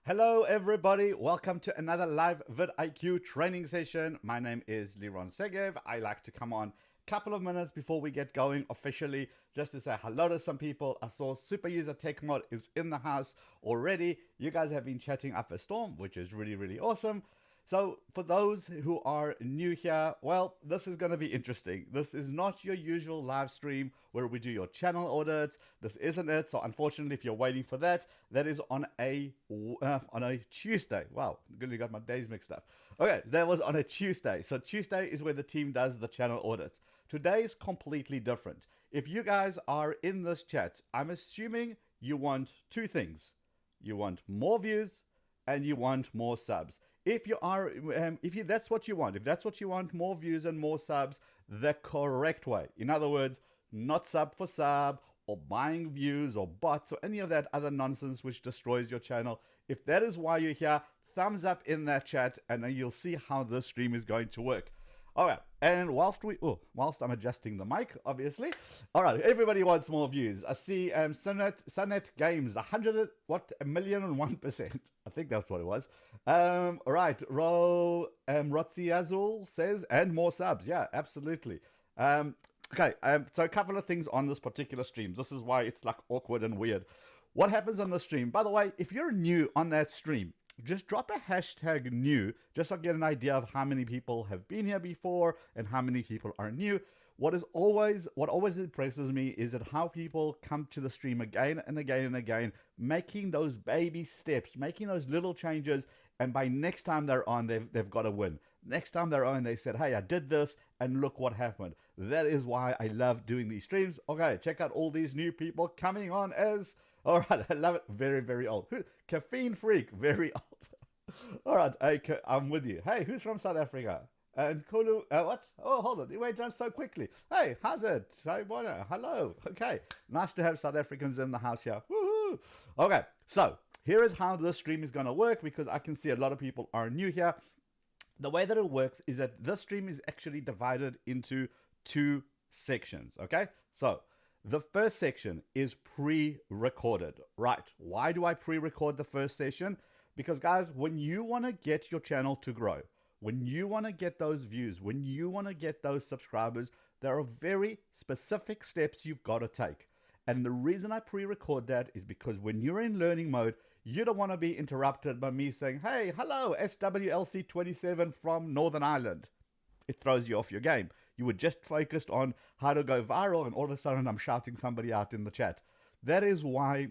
Hello everybody, welcome to another live vidIQ training session. My name is Liron. I like to come on a couple of minutes before we get going officially just to say hello to some people. I saw Super User Tech Mod is in the house already. You guys have been chatting up a storm, which is really awesome. So for those who are new here, well, this is going to be interesting. This is not your usual live stream where we do your channel audits. This isn't it. So unfortunately, if you're waiting for that, that is on a Tuesday. Wow, really got my days mixed up. Okay, that was on a Tuesday. So Tuesday is where the team does the channel audits. Today is completely different. If you guys are in this chat, I'm assuming you want two things. You want more views and you want more subs. If you are, that's what you want, if that's what you want, more views and more subs, the correct way. In other words, not sub for sub or buying views or bots or any of that other nonsense which destroys your channel. If that is why you're here, thumbs up in that chat and then you'll see how this stream is going to work. All right, and whilst I'm adjusting the mic, obviously. All right, everybody wants more views. I see Sunnet Games, 1,001,001%. I think that's what it was. All right, Rotzi Azul says, and more subs. Yeah, absolutely. Okay, so a couple of things on this particular stream. This is why it's like awkward and weird. What happens on the stream? By the way, if you're new on that stream, just drop a hashtag new just so I get an idea of how many people have been here before and how many people are new. What always impresses me is that how people come to the stream again and again and again, making those baby steps, making those little changes, and by next time they're on, they've got to win. Next time they're on, they said, hey, I did this, and look what happened. That is why I love doing these streams. Okay, check out all these new people coming on as... All right, I love it. Very old. Caffeine freak, very old. All right, I'm with you. Hey, who's from South Africa? And Kulu, what? Oh, hold on. You went down so quickly. Hey, how's it? Hello. Okay, nice to have South Africans in the house here. Woohoo! Okay, so here is how this stream is going to work because I can see a lot of people are new here. The way that it works is that this stream is actually divided into two sections, okay? So the first section is pre-recorded, right? Why do I pre-record the first session? Because guys, when you want to get your channel to grow, when you want to get those views, when you want to get those subscribers, there are very specific steps you've got to take. And the reason I pre-record that is because when you're in learning mode, you don't want to be interrupted by me saying, hey, hello, SWLC27 from Northern Ireland. It throws you off your game. You were just focused on how to go viral and all of a sudden I'm shouting somebody out in the chat. That is why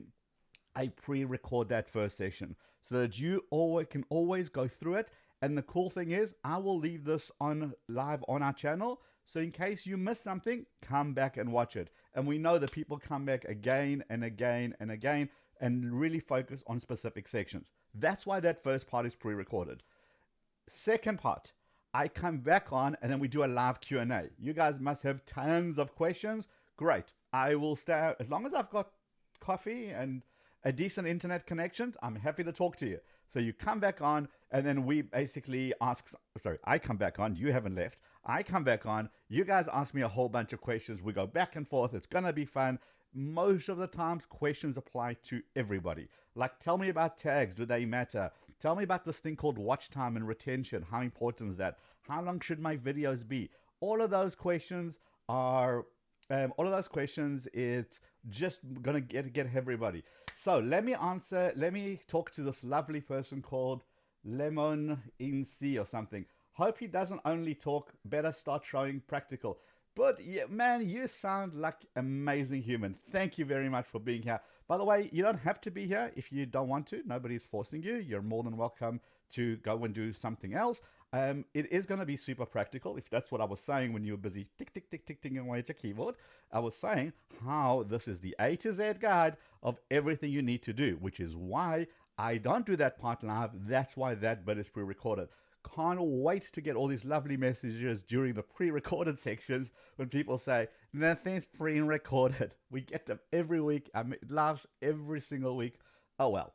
I pre-record that first session so that you can always go through it. And the cool thing is I will leave this on live on our channel. So in case you miss something, come back and watch it. And we know that people come back again and again and again and really focus on specific sections. That's why that first part is pre-recorded. Second part, I come back on and then we do a live Q&A. You guys must have tons of questions. Great. I will stay as long as I've got coffee and a decent internet connection. I'm happy to talk to you. So you come back on and then we basically I come back on. You haven't left. I come back on. You guys ask me a whole bunch of questions. We go back and forth. It's going to be fun. Most of the times questions apply to everybody. Like, tell me about tags. Do they matter? Tell me about this thing called watch time and retention. How important is that? How long should my videos be? All of those questions are, it's just going to get everybody. So let me talk to this lovely person called Lemon in C or something. Hope he doesn't only talk, better start showing practical. But yeah, man, you sound like amazing human. Thank you very much for being here. By the way, you don't have to be here if you don't want to. Nobody's forcing you. You're more than welcome to go and do something else. It is going to be super practical, if that's what I was saying when you were busy ticking away at your keyboard. I was saying how this is the A to Z guide of everything you need to do, which is why I don't do that part live. That's why that bit is pre-recorded. Can't wait to get all these lovely messages during the pre-recorded sections when people say, nothing's pre-recorded. We get them every week. It lasts every single week. Oh well,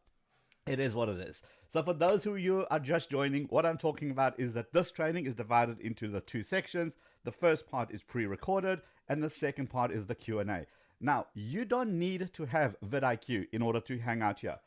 it is what it is. So for those who you are just joining, what I'm talking about is that this training is divided into the two sections. The first part is pre-recorded and the second part is the Q&A. Now, you don't need to have vidIQ in order to hang out here.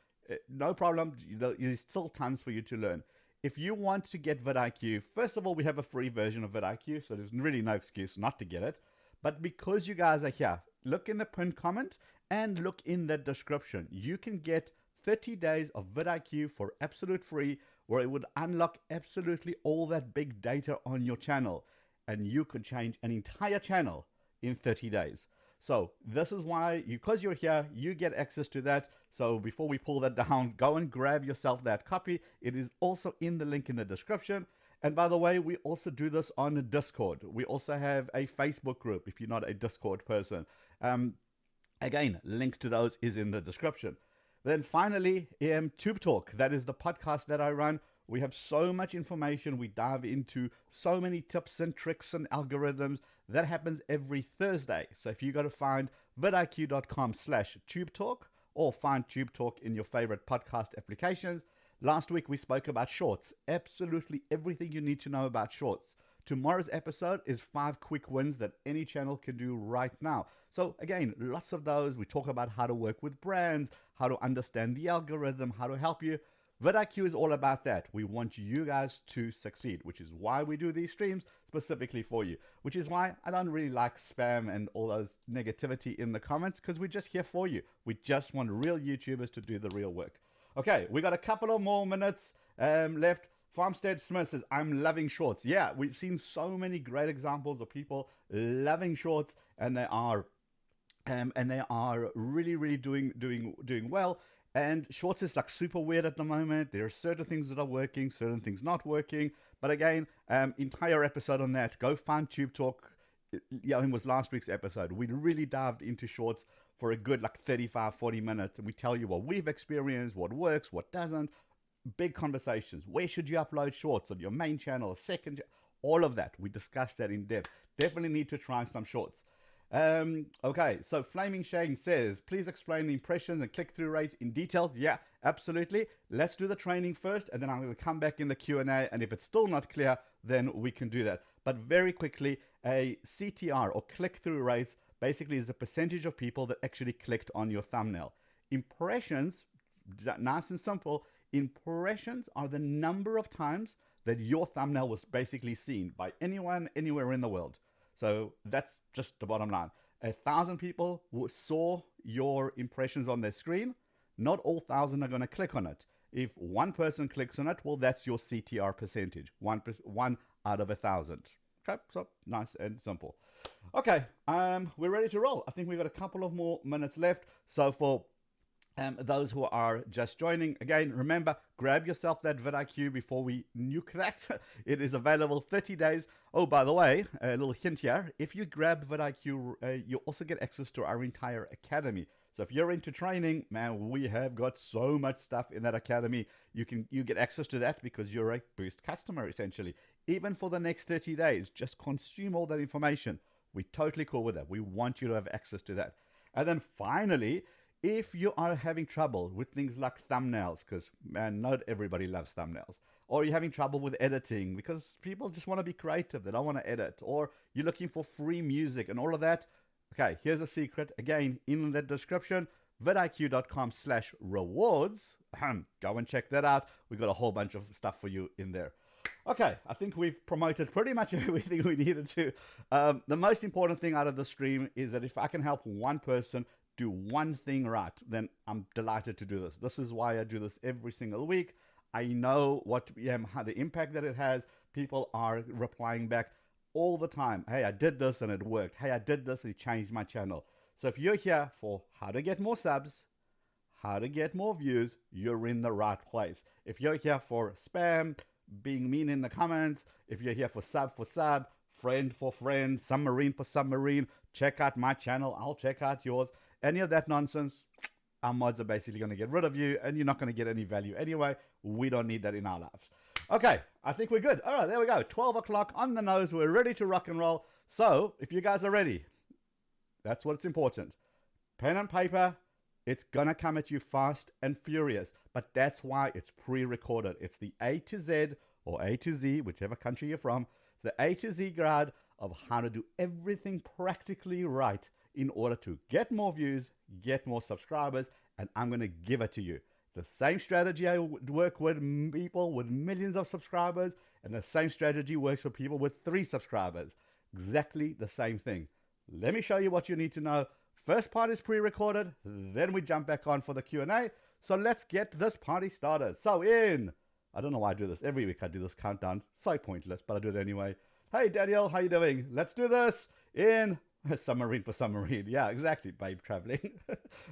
No problem. There's still tons for you to learn. If you want to get vidIQ, first of all, we have a free version of vidIQ, so there's really no excuse not to get it. But because you guys are here, look in the pinned comment and look in the description. You can get 30 days of vidIQ for absolute free, where it would unlock absolutely all that big data on your channel, and you could change an entire channel in 30 days. So this is why, because you're here, you get access to that. So before we pull that down, go and grab yourself that copy. It is also in the link in the description. And by the way, we also do this on Discord. We also have a Facebook group if you're not a Discord person. Again, links to those is in the description. Then finally, Tube Talk. That is the podcast that I run. We have so much information. We dive into so many tips and tricks and algorithms. That happens every Thursday. So if you got to find vidiq.com/tubetalk or find Tube Talk in your favorite podcast applications. Last week we spoke about shorts. Absolutely everything you need to know about shorts. Tomorrow's episode is 5 quick wins that any channel can do right now. So again, lots of those. We talk about how to work with brands, how to understand the algorithm, how to help you. vidIQ is all about that. We want you guys to succeed, which is why we do these streams specifically for you, which is why I don't really like spam and all those negativity in the comments, because we're just here for you. We just want real YouTubers to do the real work. Okay, we got a couple of more minutes left. Farmstead Smith says, I'm loving shorts. Yeah, we've seen so many great examples of people loving shorts, and they are really, really doing well. And shorts is like super weird at the moment. There are certain things that are working, certain things not working. But again, entire episode on that. Go find Tube Talk. Yeah, it was last week's episode. We really dived into shorts for a good like 35, 40 minutes. And we tell you what we've experienced, what works, what doesn't. Big conversations. Where should you upload shorts? On your main channel, second, all of that. We discussed that in depth. Definitely need to try some shorts. Okay, so Flaming Shane says, please explain the impressions and click-through rates in details. Yeah, absolutely. Let's do the training first, and then I'm going to come back in the Q&A, and if it's still not clear, then we can do that. But very quickly, a CTR or click-through rates basically is the percentage of people that actually clicked on your thumbnail. Impressions, nice and simple, impressions are the number of times that your thumbnail was basically seen by anyone, anywhere in the world. So that's just the bottom line. 1,000 people saw your impressions on their screen. Not all 1,000 are going to click on it. If one person clicks on it, well, that's your CTR percentage. One out of 1,000. Okay, so nice and simple. Okay, we're ready to roll. I think we've got a couple of more minutes left. So for those who are just joining, again, remember, grab yourself that vidIQ before we nuke that. It is available 30 days. Oh, by the way, a little hint here. If you grab vidIQ, you also get access to our entire academy. So if you're into training, man, we have got so much stuff in that academy. You get access to that because you're a Boost customer, essentially. Even for the next 30 days, just consume all that information. We're totally cool with that. We want you to have access to that. And then finally, if you are having trouble with things like thumbnails, because, man, not everybody loves thumbnails, or you're having trouble with editing because people just want to be creative, they don't want to edit, or you're looking for free music and all of that, okay, here's a secret. Again, in the description, vidiq.com/rewards. Go and check that out. We've got a whole bunch of stuff for you in there. Okay, I think we've promoted pretty much everything we needed to. The most important thing out of the stream is that if I can help one person do one thing right, then I'm delighted to do this. This is why I do this every single week. I know how the impact that it has. People are replying back all the time. Hey, I did this and it worked. Hey, I did this and it changed my channel. So if you're here for how to get more subs, how to get more views, you're in the right place. If you're here for spam, being mean in the comments, if you're here for sub, friend for friend, submarine for submarine, check out my channel, I'll check out yours. Any of that nonsense, our mods are basically going to get rid of you, and you're not going to get any value anyway. We don't need that in our lives. Okay, I think we're good. All right, there we go. 12 o'clock on the nose. We're ready to rock and roll. So if you guys are ready, that's what's important. Pen and paper, it's going to come at you fast and furious, but that's why it's pre-recorded. It's the A to Z or A to Z, whichever country you're from, the A to Z guide of how to do everything practically right in order to get more views, get more subscribers, and I'm going to give it to you. The same strategy I work with people with millions of subscribers, and the same strategy works for people with 3 subscribers. Exactly the same thing. Let me show you what you need to know. First part is pre-recorded, then we jump back on for the Q&A. So let's get this party started. So I don't know why I do this. Every week I do this countdown. So pointless, but I do it anyway. Hey Daniel, how you doing? Let's do this in submarine for submarine. Yeah, exactly, babe traveling.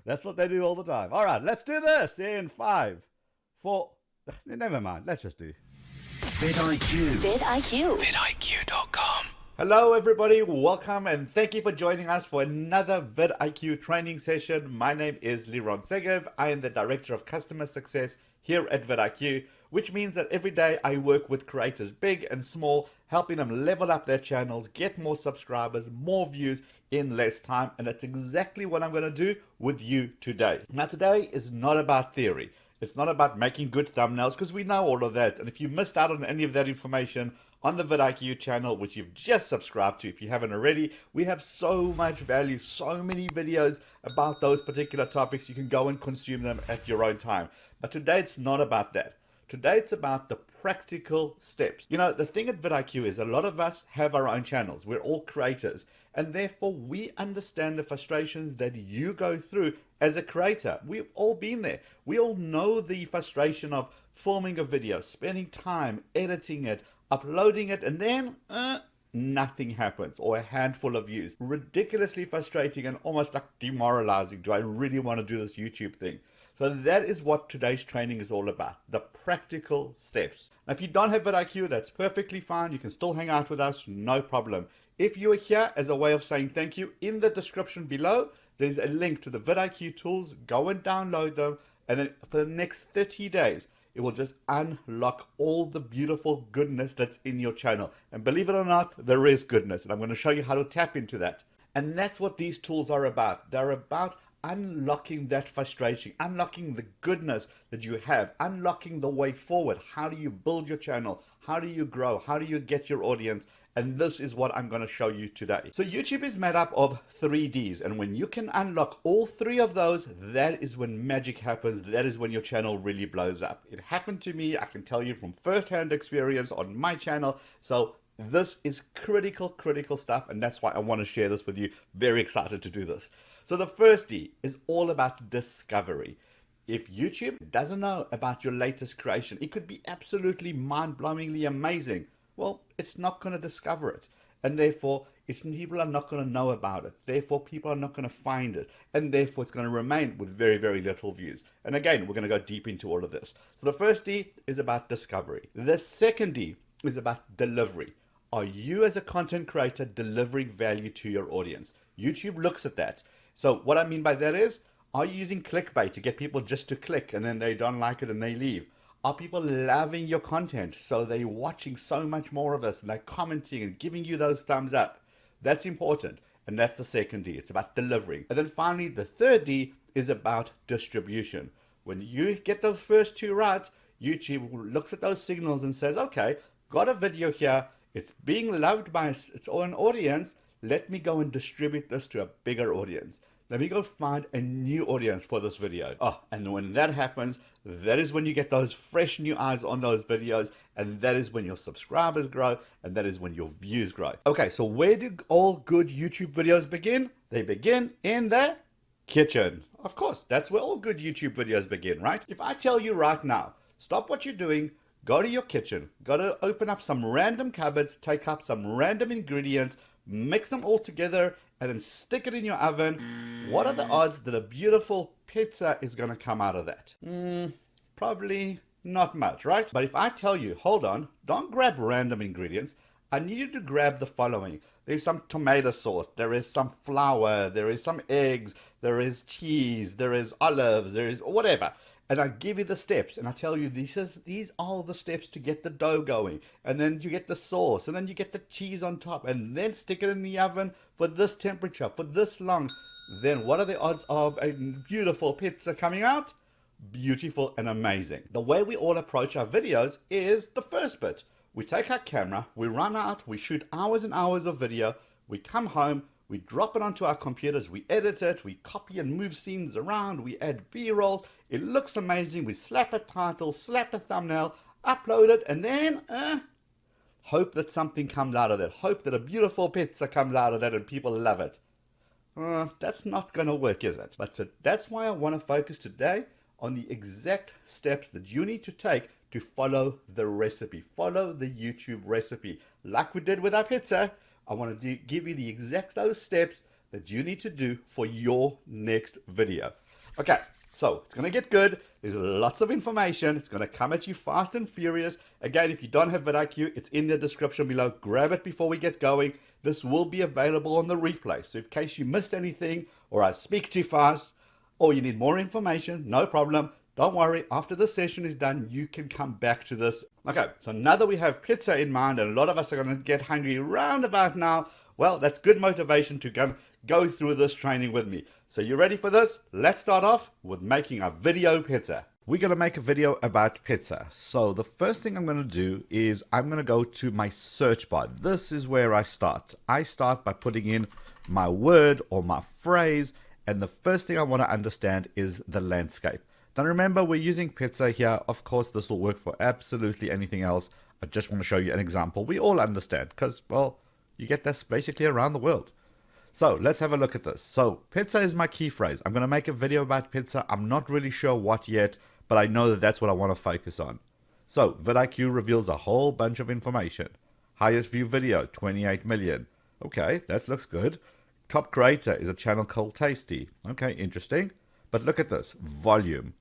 That's what they do all the time. All right, let's do this in 5, 4, never mind. Let's just do vidIQ. vidIQ. vidIQ.com. Hello everybody, welcome and thank you for joining us for another vidIQ training session. My name is Liron. I am the Director of Customer Success here at vidIQ, which means that every day I work with creators big and small, helping them level up their channels, get more subscribers, more views in less time, and that's exactly what I'm going to do with you today. Now today is not about theory. It's not about making good thumbnails, because we know all of that, and if you missed out on any of that information on the vidIQ channel, which you've just subscribed to if you haven't already, we have so much value, so many videos about those particular topics. You can go and consume them at your own time. But today it's not about that. Today it's about the practical steps. You know, the thing at vidIQ is a lot of us have our own channels. We're all creators, and therefore we understand the frustrations that you go through as a creator. We've all been there. We all know the frustration of filming a video, spending time editing it, uploading it, and then nothing happens, or a handful of views. Ridiculously frustrating and almost like demoralizing. Do I really want to do this YouTube thing? So that is what today's training is all about, the practical steps. Now, if you don't have vidIQ, that's perfectly fine. You can still hang out with us, no problem. If you are here as a way of saying thank you, in the description below, there's a link to the vidIQ tools. Go and download them, and then for the next 30 days, it will just unlock all the beautiful goodness that's in your channel. And believe it or not, there is goodness, and I'm going to show you how to tap into that. And that's what these tools are about. They're about unlocking that frustration, unlocking the goodness that you have, unlocking the way forward. How do you build your channel? How do you grow? How do you get your audience? And this is what I'm going to show you today. So YouTube is made up of 3 Ds, and when you can unlock all 3 of those, that is when magic happens. That is when your channel really blows up. It happened to me. I can tell you from first-hand experience on my channel. So this is critical stuff, and that's why I want to share this with you. Very excited to do this. So the first D is all about discovery. If YouTube doesn't know about your latest creation, it could be absolutely mind-blowingly amazing. Well, it's not going to discover it. And therefore, people are not going to know about it. Therefore, people are not going to find it. And therefore, it's going to remain with very, very little views. And again, we're going to go deep into all of this. So the first D is about discovery. The second D is about delivery. Are you as a content creator delivering value to your audience? YouTube looks at that. So what I mean by that is, are you using clickbait to get people just to click and then they don't like it and they leave? Are people loving your content so they're watching so much more of us and they're commenting and giving you those thumbs up? That's important. And that's the second D. It's about delivering. And then finally, the third D is about distribution. When you get those first 2 right, YouTube looks at those signals and says, okay, got a video here. It's being loved by its own audience. Let me go and distribute this to a bigger audience. Let me go find a new audience for this video. Oh, and when that happens, that is when you get those fresh new eyes on those videos, and that is when your subscribers grow, and that is when your views grow. Okay, so where do all good YouTube videos begin? They begin in the kitchen. Of course, that's where all good YouTube videos begin, right? If I tell you right now, stop what you're doing, go to your kitchen, go to open up some random cupboards, take up some random ingredients, mix them all together, and then stick it in your oven, what are the odds that a beautiful pizza is going to come out of that? Probably not much, right? But if I tell you, hold on, don't grab random ingredients, I need you to grab the following. There's some tomato sauce, there is some flour, there is some eggs, there is cheese, there is olives, there is whatever. And I give you the steps, and I tell you these are the steps to get the dough going, and then you get the sauce, and then you get the cheese on top, and then stick it in the oven for this temperature, for this long. Then what are the odds of a beautiful pizza coming out? Beautiful and amazing. The way we all approach our videos is the first bit. We take our camera, we run out, we shoot hours and hours of video, we come home, we we drop it onto our computers, we edit it, we copy and move scenes around, we add B-roll, it looks amazing, we slap a title, slap a thumbnail, upload it, and then hope that something comes out of that, hope that a beautiful pizza comes out of that and people love it. That's not going to work, is it? But that's why I want to focus today on the exact steps that you need to take to follow the recipe, follow the YouTube recipe. Like we did with our pizza, I want to give you the exact those steps that you need to do for your next video. Okay, so it's going to get good. There's lots of information. It's going to come at you fast and furious. Again, if you don't have vidIQ, it's in the description below. Grab it before we get going. This will be available on the replay. So in case you missed anything, or I speak too fast, or you need more information, no problem. Don't worry, after the session is done, you can come back to this. Okay, so now that we have pizza in mind, and a lot of us are going to get hungry round about now, well, that's good motivation to go through this training with me. So you ready for this? Let's start off with making a video pizza. We're going to make a video about pizza. So the first thing I'm going to do is I'm going to go to my search bar. This is where I start. I start by putting in my word or my phrase, and the first thing I want to understand is the landscape. Now remember, we're using pizza here. Of course, this will work for absolutely anything else. I just want to show you an example we all understand because, well, you get this basically around the world. So let's have a look at this. So pizza is my key phrase. I'm going to make a video about pizza. I'm not really sure what yet, but I know that that's what I want to focus on. So vidIQ reveals a whole bunch of information. Highest view video, 28 million. Okay, that looks good. Top creator is a channel called Tasty. Okay, interesting. But look at this, volume.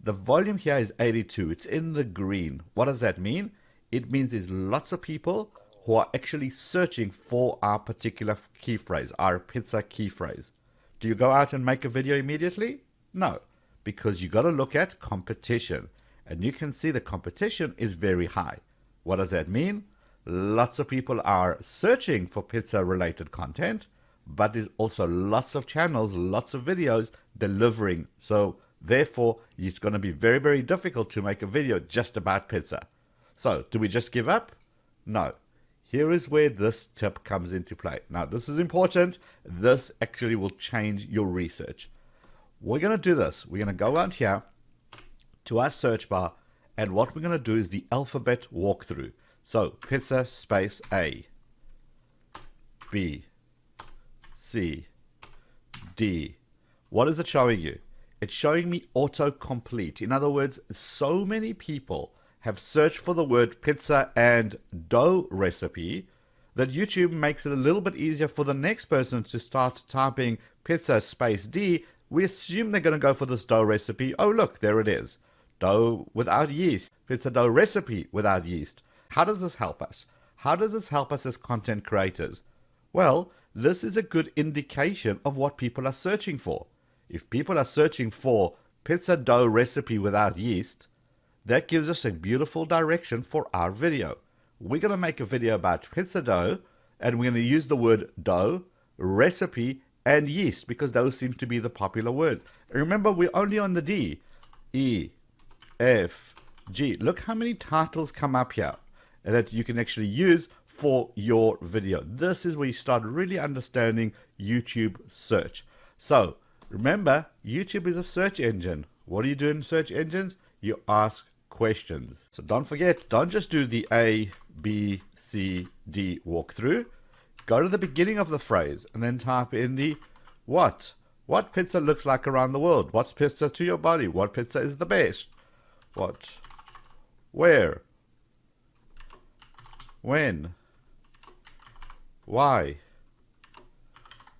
The volume here is 82. It's in the green. What does that mean? It means there's lots of people who are actually searching for our particular key phrase, our pizza key phrase. Do you go out and make a video immediately? No, because you got to look at competition. And you can see the competition is very high. What does that mean? Lots of people are searching for pizza related content, but there's also lots of channels, lots of videos delivering. So therefore, it's going to be very, very difficult to make a video just about pizza. So do we just give up? No. Here is where this tip comes into play. Now, this is important. This actually will change your research. We're going to do this. We're going to go out here to our search bar, and what we're going to do is the alphabet walkthrough. So pizza space A, B, C, D. What is it showing you? It's showing me autocomplete. In other words, so many people have searched for the word pizza and dough recipe that YouTube makes it a little bit easier for the next person to start typing pizza space D. We assume they're going to go for this dough recipe. Oh, look, there it is. Dough without yeast. Pizza dough recipe without yeast. How does this help us? How does this help us as content creators? Well, this is a good indication of what people are searching for. If people are searching for pizza dough recipe without yeast, that gives us a beautiful direction for our video. We're going to make a video about pizza dough, and we're going to use the word dough, recipe, and yeast, because those seem to be the popular words. And remember, we're only on the D. E, F, G. Look how many titles come up here that you can actually use for your video. This is where you start really understanding YouTube search. So remember, YouTube is a search engine. What do you do in search engines? You ask questions. So don't forget, don't just do the A, B, C, D walkthrough. Go to the beginning of the phrase and then type in the what. What pizza looks like around the world? What's pizza to your body? What pizza is the best? What? Where? When? Why?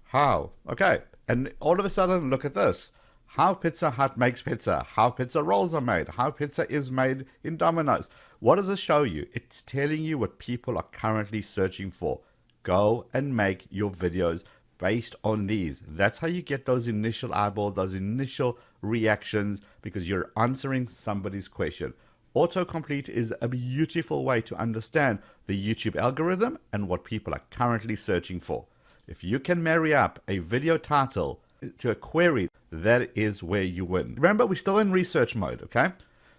How? Okay. And all of a sudden, look at this. How Pizza Hut makes pizza. How pizza rolls are made. How pizza is made in Domino's. What does it show you? It's telling you what people are currently searching for. Go and make your videos based on these. That's how you get those initial eyeballs, those initial reactions, because you're answering somebody's question. Autocomplete is a beautiful way to understand the YouTube algorithm and what people are currently searching for. If you can marry up a video title to a query, that is where you win. Remember, we're still in research mode, okay?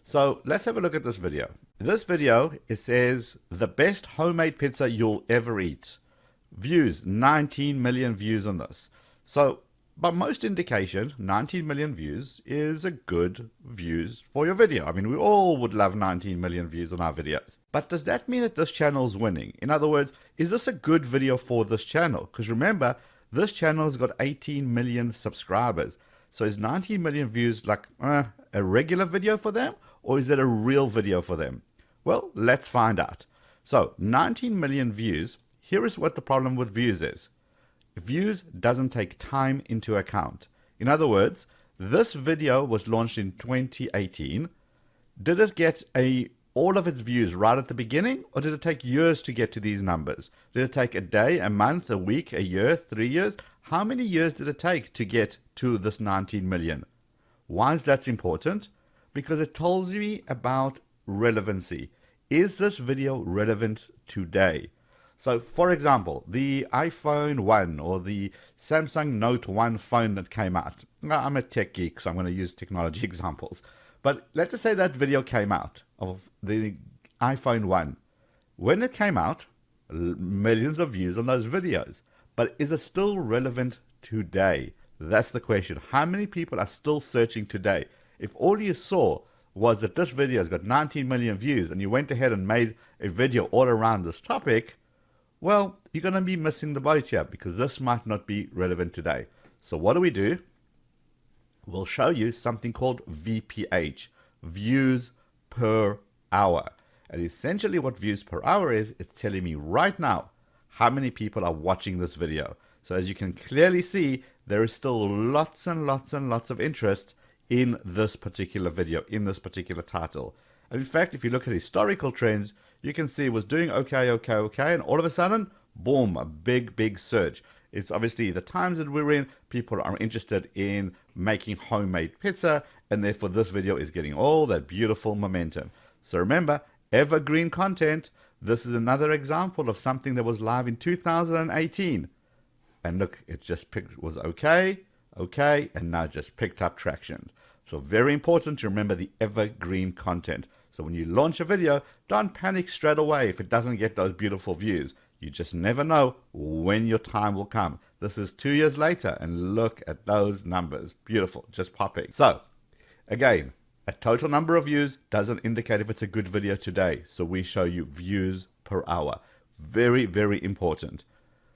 So let's have a look at this video. This video, it says, the best homemade pizza you'll ever eat. Views, 19 million views on this. So by most indication, 19 million views is a good views for your video. I mean, we all would love 19 million views on our videos. But does that mean that this channel is winning? In other words, is this a good video for this channel? Because remember, this channel has got 18 million subscribers. So is 19 million views like a regular video for them? Or is it a real video for them? Well, let's find out. So 19 million views, here is what the problem with views is. Views doesn't take time into account. In other words, this video was launched in 2018. Did it get all of its views right at the beginning, or did it take years to get to these numbers? Did it take a day, a month, a week, a year, 3 years? How many years did it take to get to this 19 million? Why is that important? Because it tells me about relevancy. Is this video relevant today? So, for example, the iPhone 1 or the Samsung Note 1 phone that came out. Now, I'm a tech geek, so I'm going to use technology examples. But let's just say that video came out of the iPhone 1. When it came out, millions of views on those videos. But is it still relevant today? That's the question. How many people are still searching today? If all you saw was that this video has got 19 million views and you went ahead and made a video all around this topic, well, you're going to be missing the boat here because this might not be relevant today. So what do? We'll show you something called VPH, views per hour. And essentially what views per hour is, it's telling me right now how many people are watching this video. So as you can clearly see, there is still lots and lots and lots of interest in this particular video, in this particular title. And in fact, if you look at historical trends, you can see it was doing okay, and all of a sudden, boom, a big surge. It's obviously the times that we're in, people are interested in making homemade pizza, and therefore this video is getting all that beautiful momentum. So remember, evergreen content. This is another example of something that was live in 2018. And look, it just was okay, and now just picked up traction. So very important to remember the evergreen content. So when you launch a video, don't panic straight away if it doesn't get those beautiful views. You just never know when your time will come. This is 2 years later, and look at those numbers. Beautiful, just popping. So again, a total number of views doesn't indicate if it's a good video today. So we show you views per hour. Very, very important.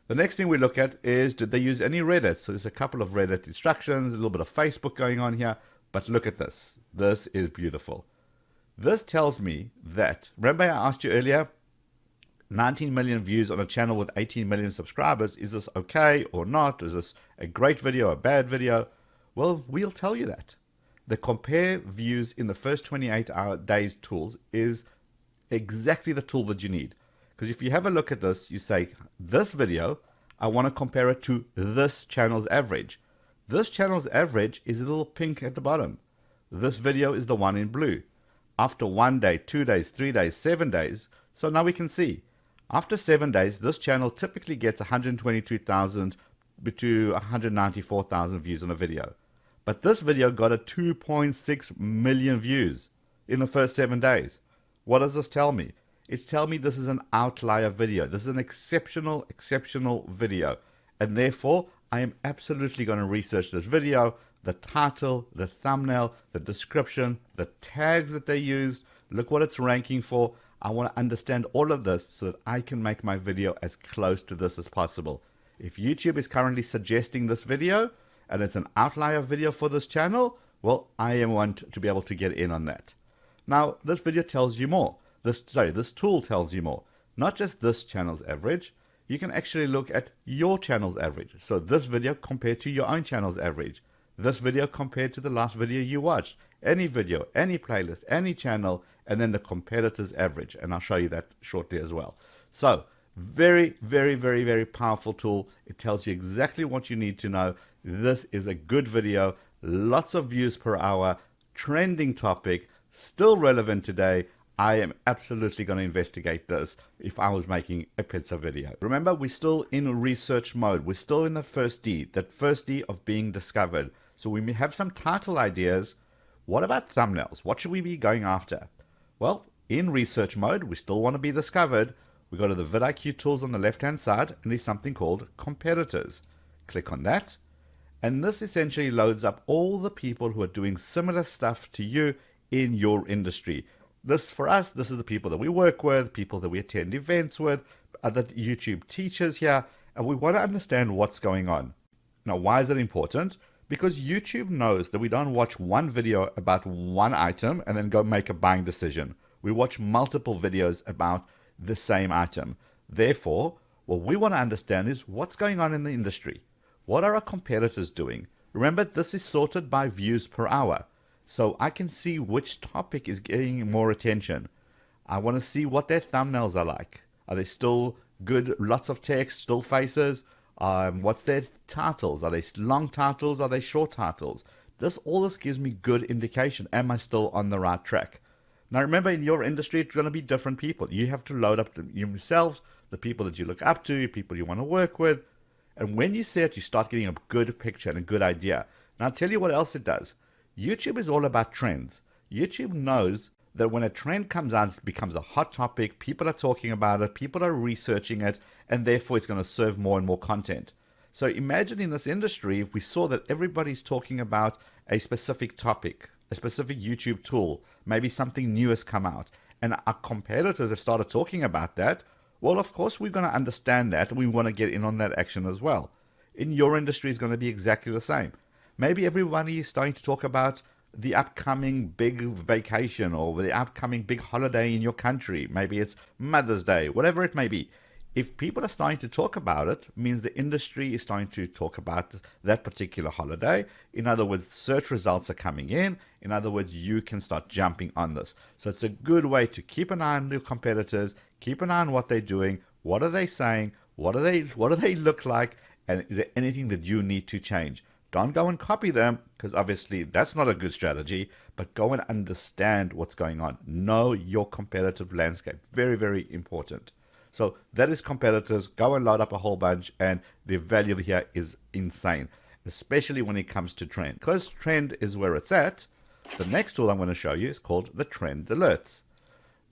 The next thing we look at is, did they use any Reddit? So there's a couple of Reddit instructions, a little bit of Facebook going on here. But look at this. This is beautiful. This tells me that, remember I asked you earlier, 19 million views on a channel with 18 million subscribers. Is this okay or not? Is this a great video, a bad video? Well, we'll tell you that. The compare views in the first 28 days tools is exactly the tool that you need. Because if you have a look at this, you say, this video, I want to compare it to this channel's average. This channel's average is a little pink at the bottom. This video is the one in blue. After 1 day, 2 days, 3 days, 7 days, so now we can see. After 7 days, this channel typically gets 122,000 to 194,000 views on a video. But this video got a 2.6 million views in the first 7 days. What does this tell me? It's telling me this is an outlier video. This is an exceptional video. And therefore, I am absolutely going to research this video, the title, the thumbnail, the description, the tags that they used, look what it's ranking for. I want to understand all of this so that I can make my video as close to this as possible. If YouTube is currently suggesting this video and it's an outlier video for this channel, well, I want to be able to get in on that. Now, this video tells you more. This tool tells you more. Not just this channel's average. You can actually look at your channel's average. So this video compared to your own channel's average. This video compared to the last video you watched. Any video, any playlist, any channel, and then the competitor's average. And I'll show you that shortly as well. So very, very, very, very powerful tool. It tells you exactly what you need to know. This is a good video. Lots of views per hour. Trending topic. Still relevant today. I am absolutely going to investigate this if I was making a pizza video. Remember, we're still in research mode. We're still in the first D, that first D of being discovered. So we may have some title ideas. What about thumbnails? What should we be going after? Well, in research mode, we still want to be discovered. we go to the vidIQ tools on the left-hand side, and there's something called competitors. Click on that, and this essentially loads up all the people who are doing similar stuff to you in your industry. This, for us, this is the people that we work with, people that we attend events with, other YouTube teachers here, and we want to understand what's going on. Now, why is it important? Because YouTube knows that we don't watch one video about one item and then go make a buying decision. We watch multiple videos about the same item. Therefore, what we want to understand is what's going on in the industry. What are our competitors doing? Remember, this is sorted by views per hour. So I can see which topic is getting more attention. I want to see what their thumbnails are like. Are they still good, lots of text, still faces? What's their titles? Are they long titles? Are they short titles? All this gives me good indication. Am I still on the right track? Now remember, in your industry, it's going to be different people. You have to load up yourselves, the people that you look up to, people you want to work with. And when you see it, you start getting a good picture and a good idea. Now I'll tell you what else it does. YouTube is all about trends. YouTube knows that when a trend comes out, it becomes a hot topic, people are talking about it, people are researching it, and therefore it's going to serve more and more content. So imagine in this industry, if we saw that everybody's talking about a specific topic, a specific YouTube tool, maybe something new has come out, and our competitors have started talking about that, well, of course, we're going to understand that, and we want to get in on that action as well. In your industry, it's going to be exactly the same. Maybe everybody is starting to talk about the upcoming big vacation or the upcoming big holiday in your country. Maybe it's Mother's Day, whatever it may be. If people are starting to talk about it, it means the industry is starting to talk about that particular holiday. In other words, search results are coming in. In other words, you can start jumping on this. So it's a good way to keep an eye on your competitors, keep an eye on what they're doing, what are they saying, what do they look like, and is there anything that you need to change? Don't go and copy them, because obviously that's not a good strategy, but go and understand what's going on. Know your competitive landscape. Very, very important. So that is competitors. Go and load up a whole bunch, and the value here is insane, especially when it comes to trend. Because trend is where it's at, the next tool I'm going to show you is called the trend alerts.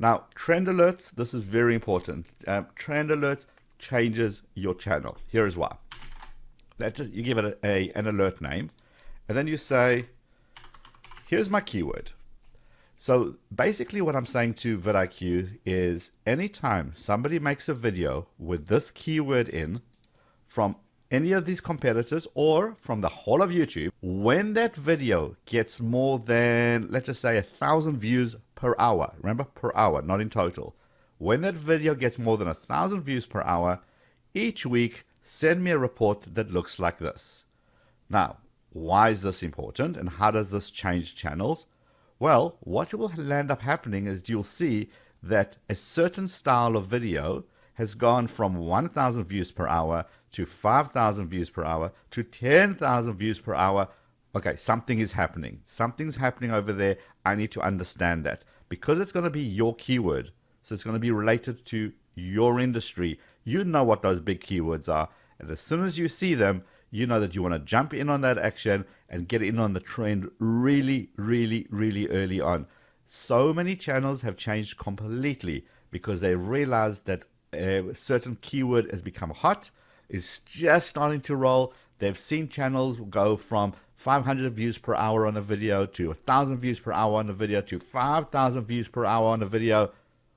Now, trend alerts, this is very important. Trend alerts changes your channel. Here is why. You give it an alert name, and then you say, here's my keyword. So basically what I'm saying to vidIQ is anytime somebody makes a video with this keyword in from any of these competitors or from the whole of YouTube, when that video gets more than, let's just say, 1,000 views per hour, remember, per hour, not in total. When that video gets more than 1,000 views per hour, each week, send me a report that looks like this. Now, why is this important and how does this change channels? Well, what will end up happening is you'll see that a certain style of video has gone from 1,000 views per hour to 5,000 views per hour to 10,000 views per hour. Okay, something is happening. Something's happening over there. I need to understand that because it's going to be your keyword. So it's going to be related to your industry. You know what those big keywords are. And as soon as you see them, you know that you want to jump in on that action and get in on the trend really, really, really early on. So many channels have changed completely because they realized that a certain keyword has become hot, is just starting to roll. They've seen channels go from 500 views per hour on a video to 1,000 views per hour on a video to 5,000 views per hour on a video.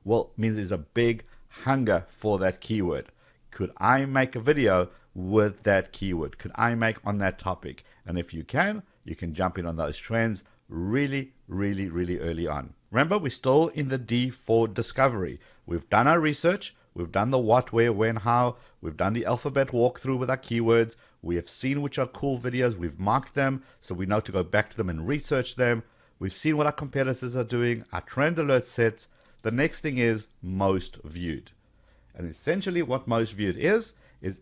Well, it means there's a big hunger for that keyword. Could I make a video with that keyword? Could I make on that topic? And if you can jump in on those trends really, really, really early on. Remember, we're still in the D for discovery. We've done our research. We've done the what, where, when, how. We've done the alphabet walkthrough with our keywords. We have seen which are cool videos. We've marked them so we know to go back to them and research them. We've seen what our competitors are doing. Our trend alert sets. The next thing is most viewed. And essentially what most viewed is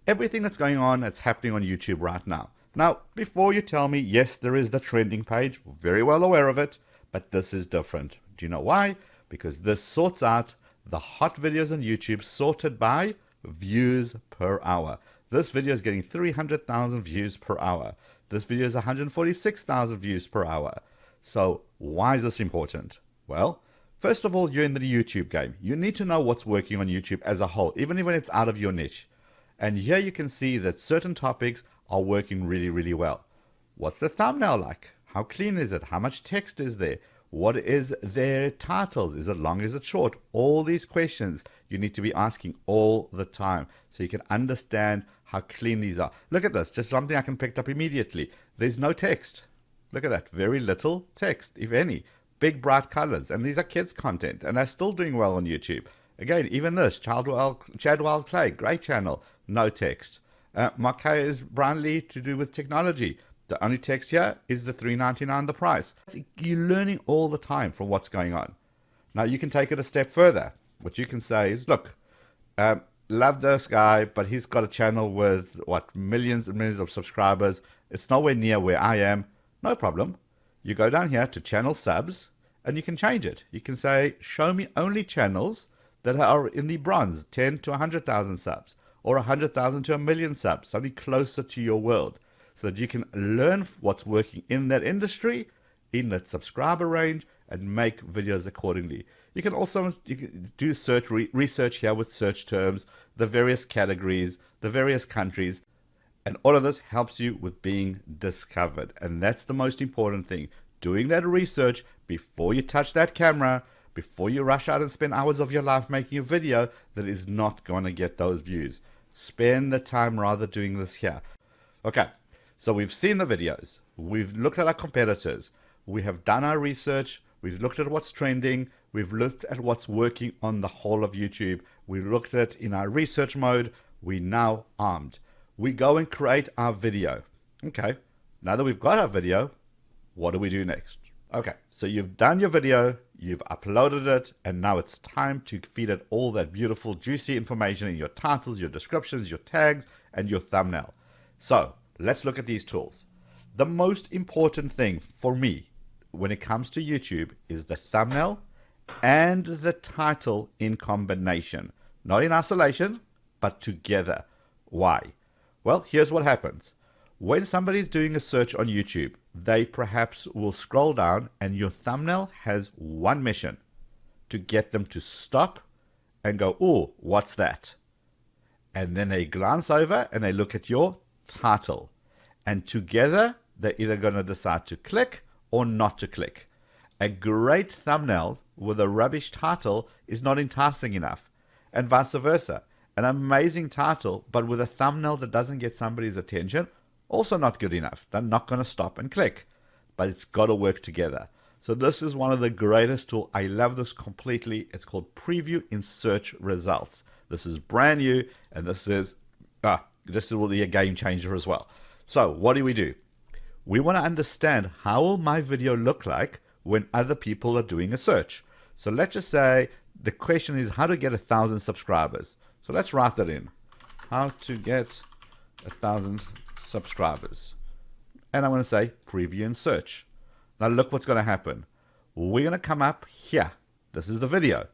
everything that's going on that's happening on YouTube right now. Now, before you tell me, yes, there is the trending page, very well aware of it, but this is different. Do you know why? Because this sorts out the hot videos on YouTube sorted by views per hour. This video is getting 300,000 views per hour. This video is 146,000 views per hour. So why is this important? Well, First of all, you're in the YouTube game. You need to know what's working on YouTube as a whole, even when it's out of your niche. And here you can see that certain topics are working really, really well. What's the thumbnail like? How clean is it? How much text is there? What is their titles? Is it long? Is it short? All these questions you need to be asking all the time so you can understand how clean these are. Look at this, just something I can pick up immediately. There's no text. Look at that, very little text, if any. Big bright colors, and these are kids content, and they're still doing well on YouTube. Again, even this, Chadwell Clay, great channel, no text. Marquez Brownlee to do with technology. The only text here is the $3.99 the price. You're learning all the time from what's going on. Now you can take it a step further. What you can say is, look, love this guy, but he's got a channel with millions and millions of subscribers. It's nowhere near where I am. No problem. You go down here to channel subs and you can change it. You can say, show me only channels that are in the bronze, 10 to 100,000 subs, or 100,000 to 1,000,000 subs, something closer to your world, so that you can learn what's working in that industry, in that subscriber range, and make videos accordingly. You can also do research here with search terms, the various categories, the various countries, and all of this helps you with being discovered. And that's the most important thing, doing that research before you touch that camera, before you rush out and spend hours of your life making a video that is not going to get those views. Spend the time rather doing this here. Okay, so we've seen the videos. We've looked at our competitors. We have done our research. We've looked at what's trending. We've looked at what's working on the whole of YouTube. We looked at it in our research mode. We're now armed. We go and create our video. Okay, now that we've got our video, what do we do next? Okay, so you've done your video, you've uploaded it, and now it's time to feed it all that beautiful, juicy information in your titles, your descriptions, your tags, and your thumbnail. So let's look at these tools. The most important thing for me when it comes to YouTube is the thumbnail and the title in combination. Not in isolation, but together. Why? Well, here's what happens. When somebody's doing a search on YouTube, they perhaps will scroll down and your thumbnail has one mission: to get them to stop and go, oh, what's that? And then they glance over and they look at your title. And together, they're either going to decide to click or not to click. A great thumbnail with a rubbish title is not enticing enough, and vice versa. An amazing title, but with a thumbnail that doesn't get somebody's attention, also not good enough. They're not going to stop and click, but it's got to work together. So this is one of the greatest tools. I love this completely. It's called Preview in Search Results. This is brand new, and this will be a game changer as well. So what do? We want to understand how will my video look like when other people are doing a search. So let's just say the question is how to get 1,000 subscribers. So let's write that in. How to get 1,000 subscribers. And I'm going to say preview and search. Now look what's going to happen. We're going to come up here. This is the video.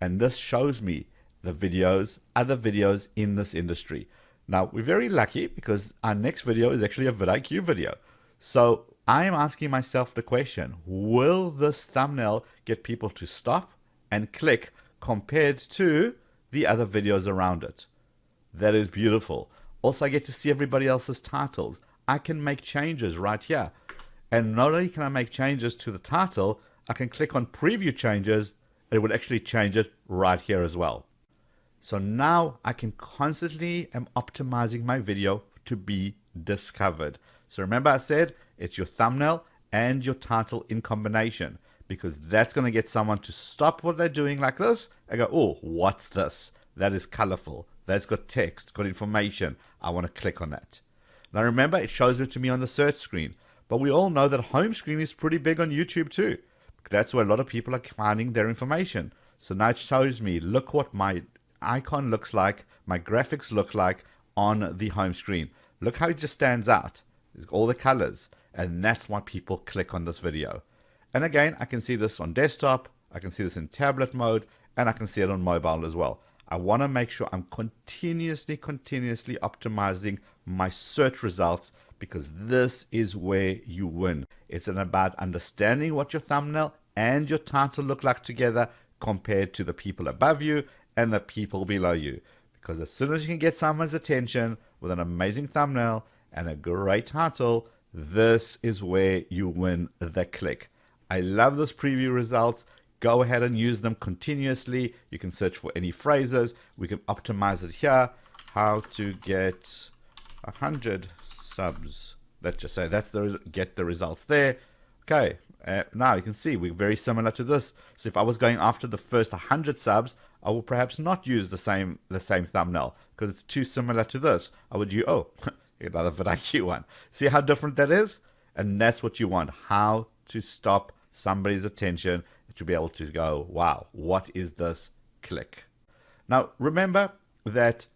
And this shows me the videos, other videos in this industry. Now we're very lucky because our next video is actually a vidIQ video. So I am asking myself the question, will this thumbnail get people to stop and click compared to the other videos around it? That is beautiful. Also, I get to see everybody else's titles. I can make changes right here. And not only can I make changes to the title, I can click on preview changes, and it would actually change it right here as well. So now I can constantly am optimizing my video to be discovered. So remember I said it's your thumbnail and your title in combination, because that's going to get someone to stop what they're doing like this and go, oh, what's this? That is colorful. That's got text, got information. I want to click on that. Now remember, it shows it to me on the search screen, but we all know that home screen is pretty big on YouTube too. That's where a lot of people are finding their information. So now it shows me, look what my icon looks like, my graphics look like on the home screen. Look how it just stands out. All the colors. And that's why people click on this video. And again, I can see this on desktop, I can see this in tablet mode, and I can see it on mobile as well. I want to make sure I'm continuously optimizing my search results, because this is where you win. It's about understanding what your thumbnail and your title look like together compared to the people above you and the people below you. Because as soon as you can get someone's attention with an amazing thumbnail and a great title, this is where you win the click. I love this preview results. Go ahead and use them continuously. You can search for any phrases. We can optimize it here. How to get 100 subs. Let's just say that's get the results there. Okay, now you can see we're very similar to this. So if I was going after the first 100 subs, I will perhaps not use the same thumbnail because it's too similar to this. I would use, another vidIQ one. See how different that is? And that's what you want. How to stop somebody's attention to be able to go, wow, what is this? Click. Now, remember that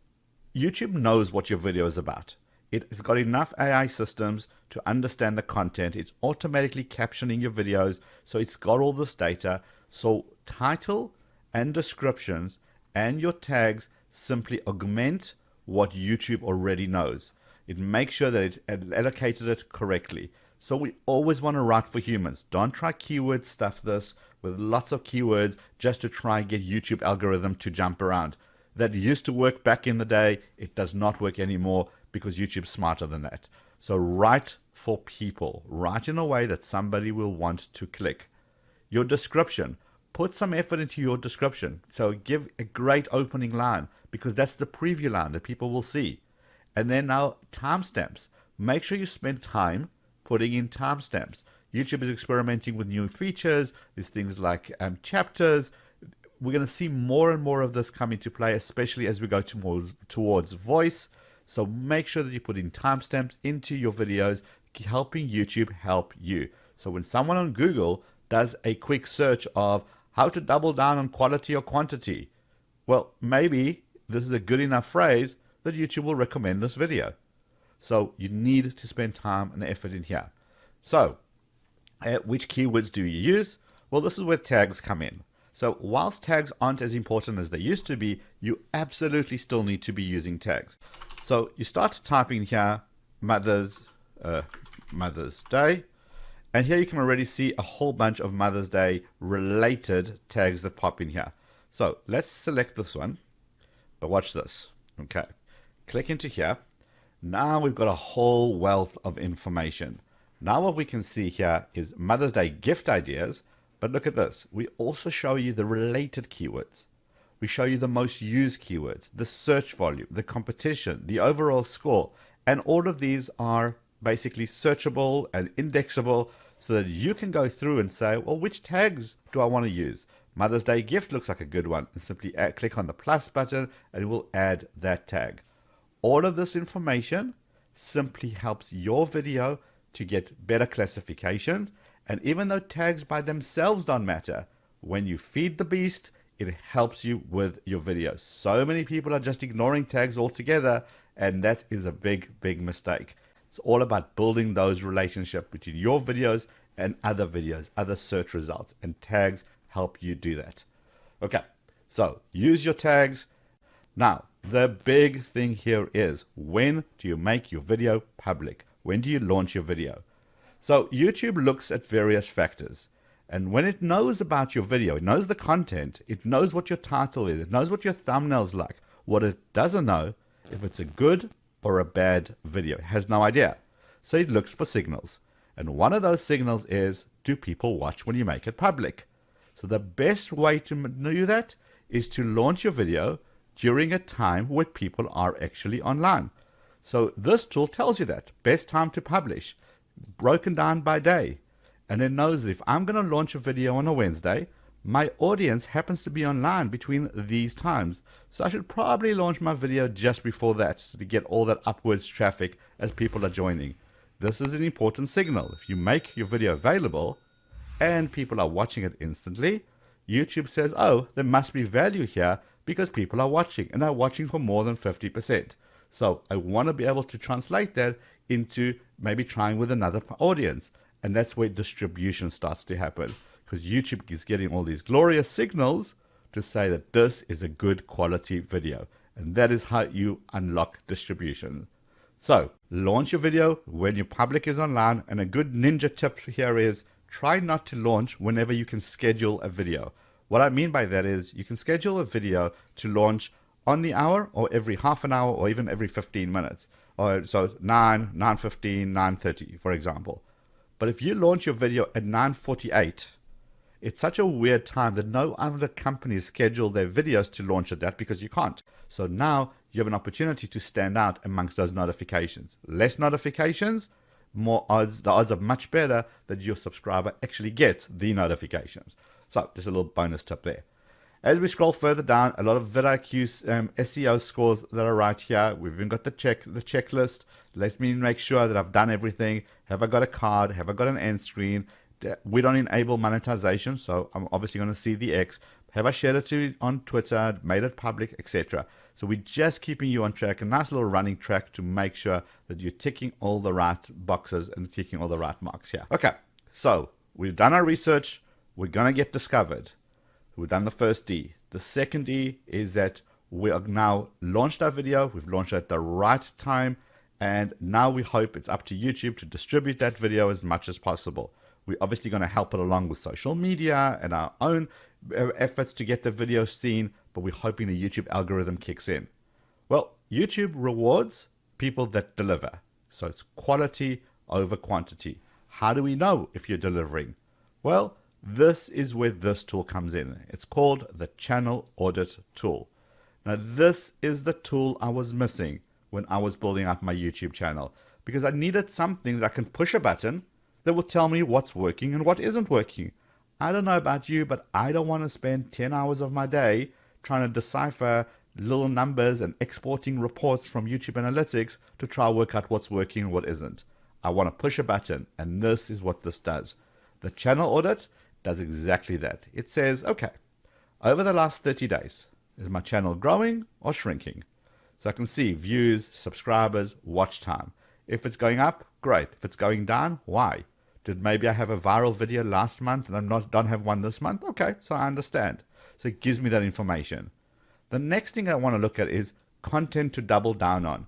YouTube knows what your video is about. It's got enough AI systems to understand the content. It's automatically captioning your videos. So it's got all this data. So title and descriptions and your tags simply augment what YouTube already knows. It makes sure that it allocated it correctly. So we always want to write for humans. Don't try keyword stuff this with lots of keywords just to try and get YouTube algorithm to jump around. That used to work back in the day. It does not work anymore because YouTube's smarter than that. So write for people. Write in a way that somebody will want to click. Your description. Put some effort into your description. So give a great opening line because that's the preview line that people will see. And then now timestamps. Make sure you spend time putting in timestamps. YouTube is experimenting with new features. There's things like chapters. We're going to see more and more of this come into play, especially as we go towards voice. So make sure that you put in timestamps into your videos, helping YouTube help you. So when someone on Google does a quick search of how to double down on quality or quantity, well, maybe this is a good enough phrase that YouTube will recommend this video. So you need to spend time and effort in here. So which keywords do you use? Well, this is where tags come in. So whilst tags aren't as important as they used to be, you absolutely still need to be using tags. So you start typing here Mother's Day, and here you can already see a whole bunch of Mother's Day related tags that pop in here. So let's select this one, but watch this. Okay, click into here. Now we've got a whole wealth of information. Now what we can see here is Mother's Day gift ideas, but look at this. We also show you the related keywords. We show you the most used keywords, the search volume, the competition, the overall score, and all of these are basically searchable and indexable so that you can go through and say, well, which tags do I want to use? Mother's Day gift looks like a good one. And simply click on the plus button and it will add that tag. All of this information simply helps your video to get better classification. And even though tags by themselves don't matter, when you feed the beast, it helps you with your video. So many people are just ignoring tags altogether, and that is a big, big mistake. It's all about building those relationships between your videos and other videos, other search results, and tags help you do that. Okay, so use your tags. Now, the big thing here is, when do you make your video public? When do you launch your video? So YouTube looks at various factors. And when it knows about your video, it knows the content, it knows what your title is, it knows what your thumbnail's like. What it doesn't know, if it's a good or a bad video, it has no idea. So it looks for signals. And one of those signals is, do people watch when you make it public? So the best way to do that is to launch your video during a time where people are actually online. So this tool tells you that. Best time to publish, broken down by day. And it knows that if I'm going to launch a video on a Wednesday, my audience happens to be online between these times. So I should probably launch my video just before that so to get all that upwards traffic as people are joining. This is an important signal. If you make your video available and people are watching it instantly, YouTube says, oh, there must be value here because people are watching and they're watching for more than 50%. So I want to be able to translate that into maybe trying with another audience. And that's where distribution starts to happen, because YouTube is getting all these glorious signals to say that this is a good quality video. And that is how you unlock distribution. So launch your video when your public is online. And a good ninja tip here is try not to launch whenever you can schedule a video. What I mean by that is you can schedule a video to launch on the hour or every half an hour or even every 15 minutes. Or so 9, 9:15, 9:30, for example. But if you launch your video at 9:48, it's such a weird time that no other companies schedule their videos to launch at that because you can't. So now you have an opportunity to stand out amongst those notifications. Less notifications, more odds, the odds are much better that your subscriber actually gets the notifications. So just a little bonus tip there. As we scroll further down, a lot of vidIQ SEO scores that are right here. We've even got the checklist. Let me make sure that I've done everything. Have I got a card? Have I got an end screen? We don't enable monetization, so I'm obviously going to see the X. Have I shared it on Twitter, made it public, etc.? So we're just keeping you on track, a nice little running track to make sure that you're ticking all the right boxes and ticking all the right marks here. Okay, so we've done our research. We're going to get discovered. We've done the first D. The second D is that we have now launched our video. We've launched it at the right time. And now we hope it's up to YouTube to distribute that video as much as possible. We're obviously going to help it along with social media and our own efforts to get the video seen, but we're hoping the YouTube algorithm kicks in. Well, YouTube rewards people that deliver. So it's quality over quantity. How do we know if you're delivering? Well, this is where this tool comes in. It's called the Channel Audit tool. Now, this is the tool I was missing when I was building up my YouTube channel because I needed something that I can push a button that will tell me what's working and what isn't working. I don't know about you, but I don't want to spend 10 hours of my day trying to decipher little numbers and exporting reports from YouTube Analytics to try to work out what's working and what isn't. I want to push a button, and this is what this does. The channel audit does exactly that. It says, okay, over the last 30 days, is my channel growing or shrinking? So I can see views, subscribers, watch time. If it's going up, great. If it's going down, why? Did maybe I have a viral video last month and don't have one this month? Okay, so I understand. So it gives me that information. The next thing I want to look at is content to double down on.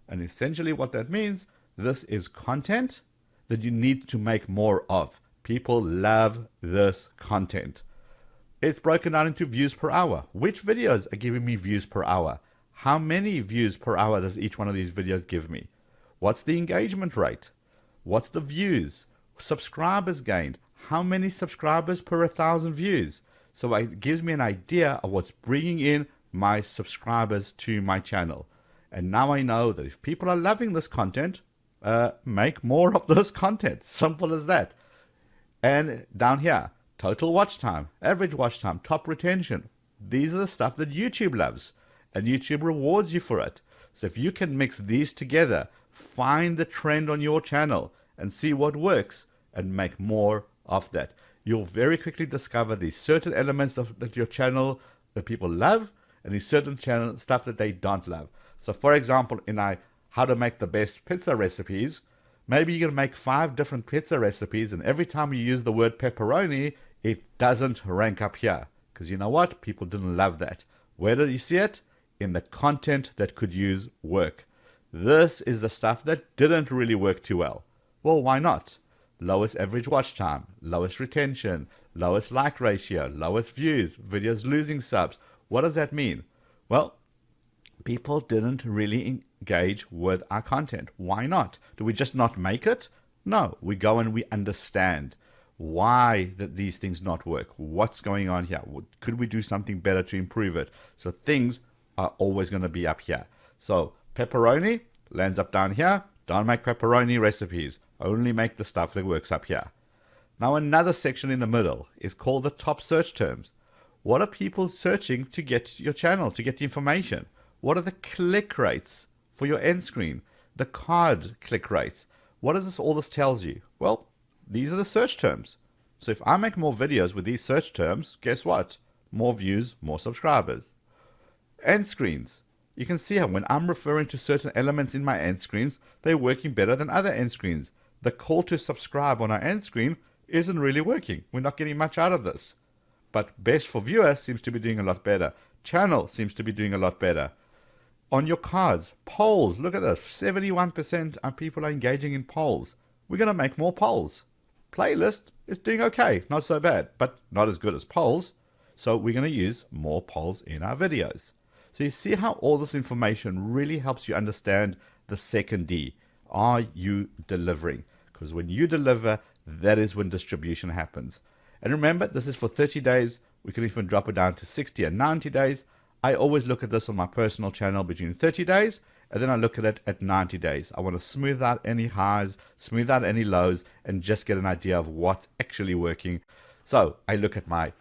And essentially what that means, this is content that you need to make more of. People love this content. It's broken down into views per hour. Which videos are giving me views per hour? How many views per hour does each one of these videos give me? What's the engagement rate? What's the views? Subscribers gained. How many subscribers per 1,000 views? So it gives me an idea of what's bringing in my subscribers to my channel. And now I know that if people are loving this content, make more of this content. Simple as that. And down here, total watch time, average watch time, top retention. These are the stuff that YouTube loves. And YouTube rewards you for it. So if you can mix these together, find the trend on your channel and see what works and make more of that. You'll very quickly discover these certain elements that your channel, that people love, and these certain channel stuff that they don't love. So for example, in how to make the best pizza recipes, maybe you're going to make 5 different pizza recipes, and every time you use the word pepperoni, it doesn't rank up here. Because you know what? People didn't love that. Where do you see it? In the content that could use work. This is the stuff that didn't really work too well. Well, why not? Lowest average watch time, lowest retention, lowest like ratio, lowest views, videos losing subs. What does that mean? Well, people didn't really engage with our content. Why not? Do we just not make it? No, we go and we understand why that these things not work. What's going on here? Could we do something better to improve it? So things are always going to be up here. So pepperoni lands up down here. Don't make pepperoni recipes. Only make the stuff that works up here. Now another section in the middle is called the top search terms. What are people searching to get your channel, to get the information? What are the click rates for your end screen? The card click rates. What does all this tells you? Well, these are the search terms. So if I make more videos with these search terms, guess what? More views, more subscribers. End screens. You can see how when I'm referring to certain elements in my end screens, they're working better than other end screens. The call to subscribe on our end screen isn't really working. We're not getting much out of this. But best for viewer seems to be doing a lot better. Channel seems to be doing a lot better. On your cards, polls, look at this. 71% of people are engaging in polls. We're going to make more polls. Playlist, It's doing okay, not so bad, but not as good as polls. So we're going to use more polls in our videos. So you see how all this information really helps you understand the second D. Are you delivering? Because when you deliver, that is when distribution happens. And remember, this is for 30 days. We can even drop it down to 60 and 90 days. I always look at this on my personal channel between 30 days, and then I look at it at 90 days. I want to smooth out any highs, smooth out any lows, and just get an idea of what's actually working. So I look at my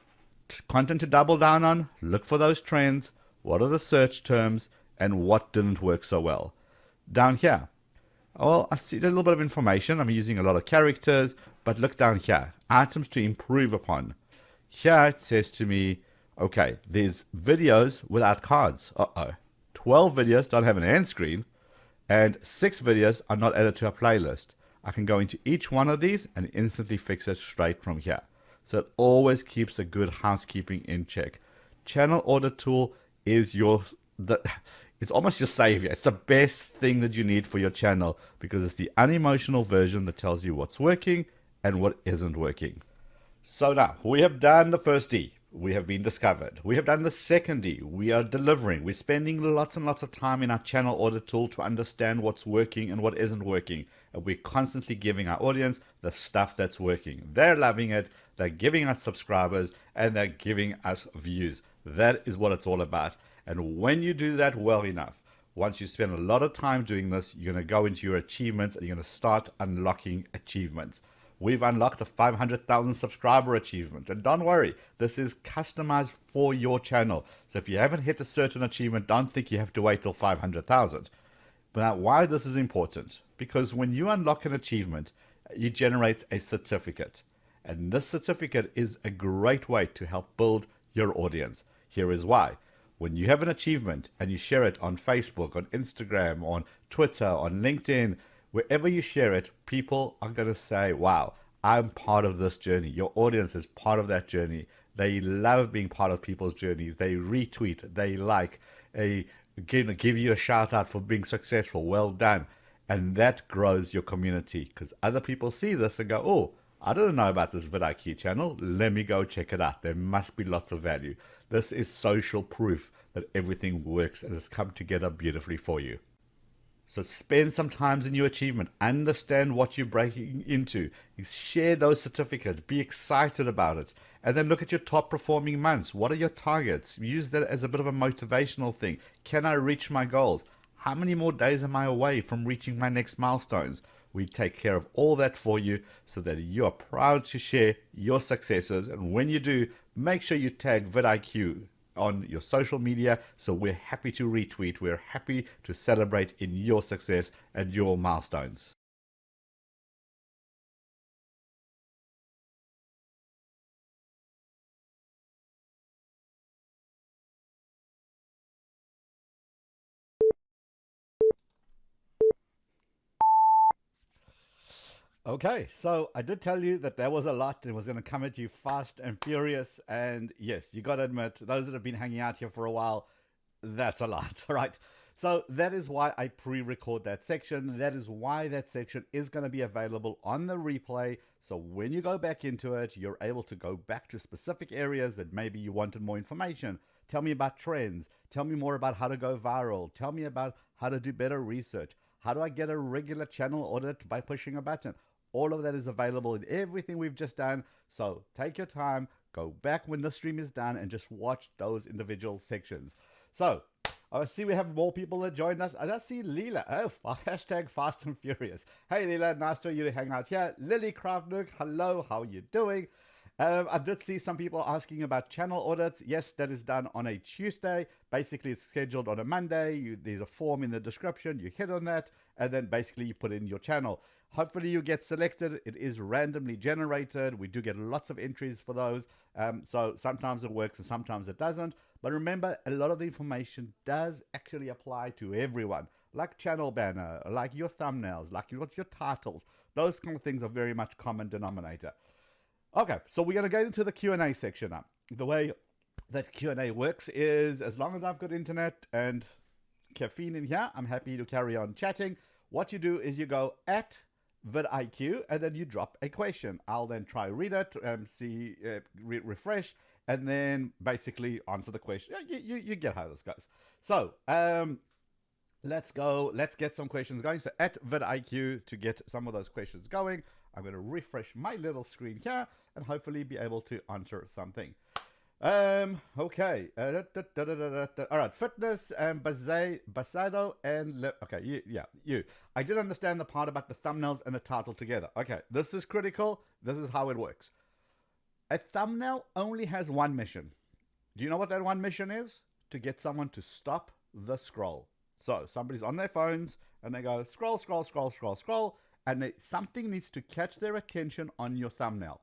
content to double down on, look for those trends, what are the search terms, and what didn't work so well. Down here, well, I see a little bit of information. I'm using a lot of characters, but look down here, items to improve upon. Here it says to me, okay, there's videos without cards. 12 videos don't have an end screen, and 6 videos are not added to a playlist. I can go into each one of these and instantly fix it straight from here. So it always keeps a good housekeeping in check. Channel audit tool is it's almost your savior. It's the best thing that you need for your channel because it's the unemotional version that tells you what's working and what isn't working. So now we have done the first D. We have been discovered. We have done the second D. We are delivering. We're spending lots and lots of time in our channel audit tool to understand what's working and what isn't working. And we're constantly giving our audience the stuff that's working. They're loving it. They're giving us subscribers and they're giving us views. That is what it's all about. And when you do that well enough, once you spend a lot of time doing this, you're going to go into your achievements and you're going to start unlocking achievements. We've unlocked the 500,000 subscriber achievement. And don't worry, this is customized for your channel. So if you haven't hit a certain achievement, don't think you have to wait till 500,000. But now, why this is important? Because when you unlock an achievement, it generates a certificate. And this certificate is a great way to help build your audience. Here is why. When you have an achievement and you share it on Facebook, on Instagram, on Twitter, on LinkedIn, wherever you share it, people are going to say, wow, I'm part of this journey. Your audience is part of that journey. They love being part of people's journeys. They retweet, they like, they give you a shout out for being successful. Well done. And that grows your community because other people see this and go, oh, I didn't know about this vidIQ channel. Let me go check it out. There must be lots of value. This is social proof that everything works and has come together beautifully for you. So spend some time in your achievement. Understand what you're breaking into. Share those certificates. Be excited about it. And then look at your top performing months. What are your targets? Use that as a bit of a motivational thing. Can I reach my goals? How many more days am I away from reaching my next milestones? We take care of all that for you so that you are proud to share your successes. And when you do, make sure you tag vidIQ on your social media, so we're happy to retweet, we're happy to celebrate in your success and your milestones. Okay, so I did tell you that there was a lot. It was going to come at you fast and furious. And yes, you got to admit, those that have been hanging out here for a while, that's a lot, right? So that is why I pre-record that section. That is why that section is going to be available on the replay. So when you go back into it, you're able to go back to specific areas that maybe you wanted more information. Tell me about trends. Tell me more about how to go viral. Tell me about how to do better research. How do I get a regular channel audit by pushing a button? All of that is available in everything we've just done. So take your time, go back when the stream is done and just watch those individual sections. So I see we have more people that joined us. I just see Leela. Oh, hashtag fast and furious. Hey Leela, nice to you to hang out here. Lily Kravnuk, hello, how are you doing? I did see some people asking about channel audits. Yes, that is done on a Tuesday. Basically, it's scheduled on a Monday. There's a form in the description. You hit on that, and then basically you put in your channel. Hopefully you get selected. It is randomly generated. We do get lots of entries for those. So sometimes it works and sometimes it doesn't. But remember, a lot of the information does actually apply to everyone. Like channel banner, like your thumbnails, like your titles. Those kind of things are very much common denominator. Okay, so we're going to get into the Q&A section now. The way that Q&A works is as long as I've got internet and caffeine in here, I'm happy to carry on chatting. What you do is you go at vidIQ, and then you drop a question. I'll then try read it, see, refresh, and then basically answer the question. You get how this goes. So let's go. Let's get some questions going. So at vidIQ to get some of those questions going. I'm going to refresh my little screen here and hopefully be able to answer something. Okay. All right. Fitness, Basado, and okay. You. I did understand the part about the thumbnails and the title together. Okay. This is critical. This is how it works. A thumbnail only has one mission. Do you know what that one mission is? To get someone to stop the scroll. So somebody's on their phones and they go scroll, scroll, scroll, scroll, scroll, and something needs to catch their attention on your thumbnail.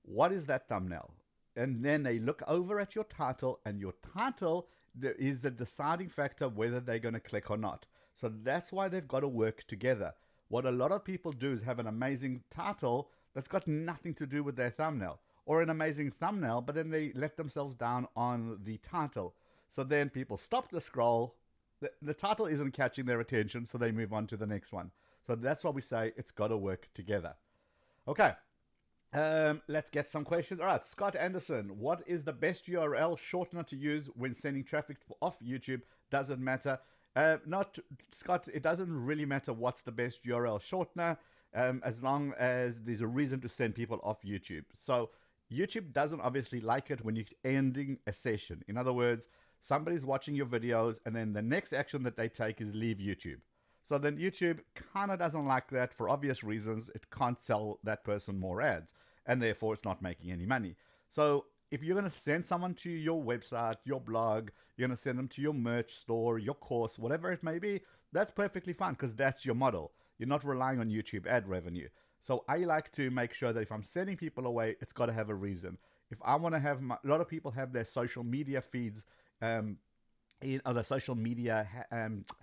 What is that thumbnail? And then they look over at your title, and your title is the deciding factor whether they're going to click or not. So that's why they've got to work together. What a lot of people do is have an amazing title that's got nothing to do with their thumbnail, or an amazing thumbnail, but then they let themselves down on the title. So then people stop the scroll. The title isn't catching their attention, so they move on to the next one. So that's why we say it's got to work together. Okay. Let's get some questions. All right, Scott Anderson, what is the best URL shortener to use when sending traffic off YouTube? Doesn't matter. Not Scott, it doesn't really matter what's the best URL shortener, as long as there's a reason to send people off YouTube. So YouTube doesn't obviously like it when you're ending a session. In other words, somebody's watching your videos and then the next action that they take is leave YouTube. So then YouTube kind of doesn't like that for obvious reasons. It can't sell that person more ads, and therefore it's not making any money. So if you're going to send someone to your website, your blog, you're going to send them to your merch store, your course, whatever it may be, that's perfectly fine because that's your model. You're not relying on YouTube ad revenue. So I like to make sure that if I'm sending people away, it's got to have a reason. If I want to have a lot of people have their social media feeds, in other social media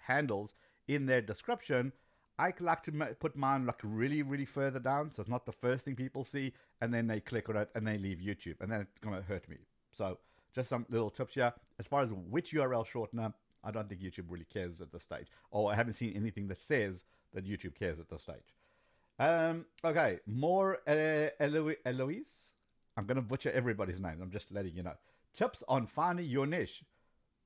handles in their description, I like to put mine like really, really further down, so it's not the first thing people see, and then they click on it and they leave YouTube, and then it's going to hurt me. So just some little tips here. As far as which URL shortener, I don't think YouTube really cares at this stage, or I haven't seen anything that says that YouTube cares at this stage. Okay, more Eloise. I'm going to butcher everybody's name. I'm just letting you know. Tips on finding your niche.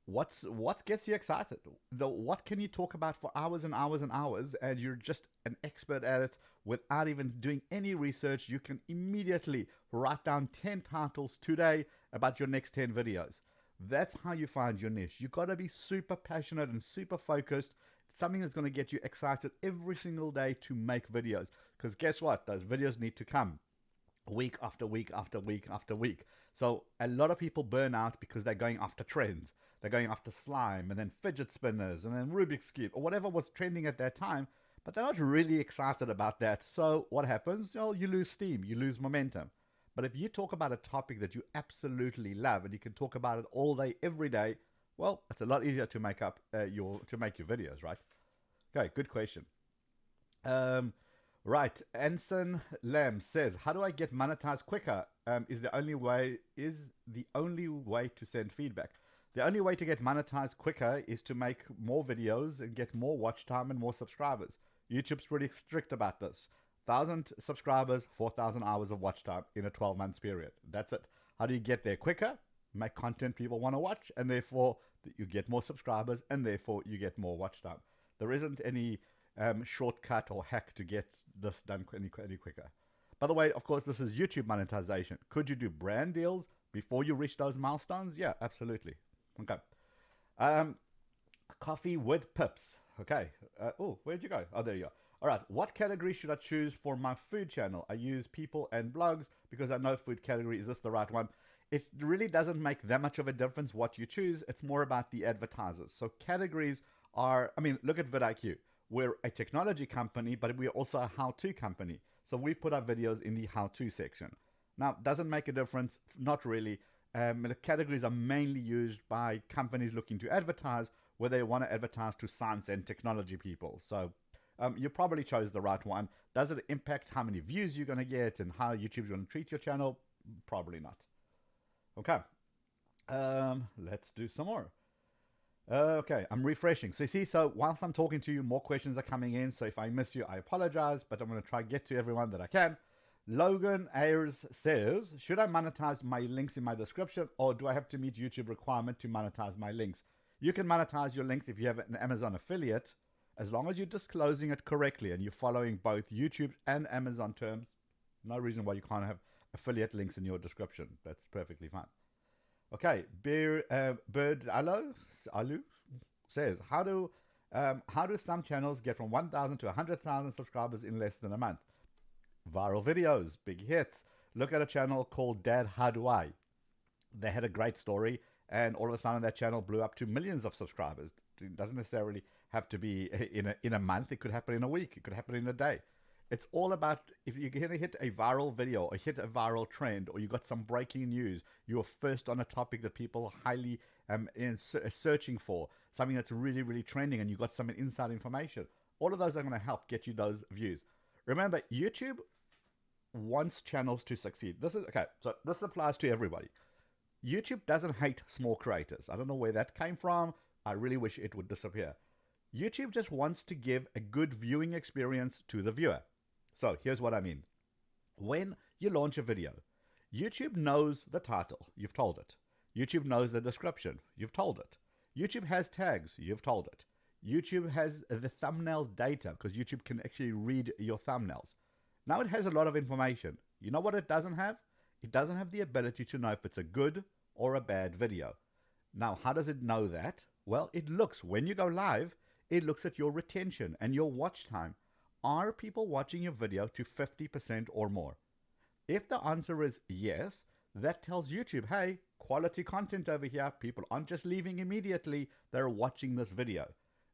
What gets you excited? What can you talk about for hours and hours and hours, and you're just an expert at it without even doing any research? You can immediately write down 10 titles today about your next 10 videos. That's how you find your niche. You've got to be super passionate and super focused. Something that's going to get you excited every single day to make videos. Because guess what? Those videos need to come week after week after week after week. So a lot of people burn out because they're going after trends. They're going after slime and then fidget spinners and then Rubik's Cube or whatever was trending at that time, but they're not really excited about that. So what happens? Well, you lose steam, you lose momentum. But if you talk about a topic that you absolutely love and you can talk about it all day, every day, well, it's a lot easier to make your videos, right? Okay, good question. Right, Anson Lamb says, "How do I get monetized quicker? Is the only way to send feedback? The only way to get monetized quicker is to make more videos and get more watch time and more subscribers. YouTube's pretty strict about this. 1,000 subscribers, 4,000 hours of watch time in a 12-month period. That's it. How do you get there quicker? Make content people want to watch, and therefore you get more subscribers, and therefore you get more watch time. There isn't any shortcut or hack to get this done any quicker. By the way, of course, this is YouTube monetization. Could you do brand deals before you reach those milestones? Yeah, absolutely. Okay. Coffee with Pips. Okay. Oh, where'd you go? Oh, there you are. All right. What category should I choose for my food channel? I use people and blogs because I know food category. Is this the right one? It really doesn't make that much of a difference what you choose. It's more about the advertisers. So categories are, look at vidIQ. We're a technology company, but we're also a how-to company. So we put our videos in the how-to section. Now, doesn't make a difference. Not really. The categories are mainly used by companies looking to advertise where they want to advertise to science and technology people. So you probably chose the right one. Does it impact how many views you're going to get and how YouTube's going to treat your channel? Probably not. Okay. Let's do some more. Okay, I'm refreshing. So you see, so whilst I'm talking to you, more questions are coming in. So if I miss you, I apologize, but I'm going to try to get to everyone that I can. Logan Ayers says, should I monetize my links in my description, or do I have to meet YouTube requirement to monetize my links? You can monetize your links if you have an Amazon affiliate, as long as you're disclosing it correctly and you're following both YouTube and Amazon terms. No reason why you can't have affiliate links in your description. That's perfectly fine. Okay, Bird Alu says, how do some channels get from 1,000 to 100,000 subscribers in less than a month? Viral videos, big hits. Look at a channel called Dad How Do I. They had a great story, and all of a sudden that channel blew up to millions of subscribers. It doesn't necessarily have to be in a month. It could happen in a week. It could happen in a day. It's all about, if you're going to hit a viral video or hit a viral trend, or you got some breaking news, you're first on a topic that people are highly searching for, something that's really, really trending, and you got some inside information. All of those are going to help get you those views. Remember, YouTube wants channels to succeed. This applies to everybody. YouTube doesn't hate small creators. I don't know where that came from. I really wish it would disappear. YouTube just wants to give a good viewing experience to the viewer. So here's what I mean. When you launch a video, YouTube knows the title, you've told it. YouTube knows the description, you've told it. YouTube has tags, you've told it. YouTube has the thumbnail data, because YouTube can actually read your thumbnails. Now it has a lot of information. You know what it doesn't have? It doesn't have the ability to know if it's a good or a bad video. Now, how does it know that? Well, it looks, when you go live, it looks at your retention and your watch time. Are people watching your video to 50% or more? If the answer is yes, that tells YouTube, hey, quality content over here. People aren't just leaving immediately. They're watching this video.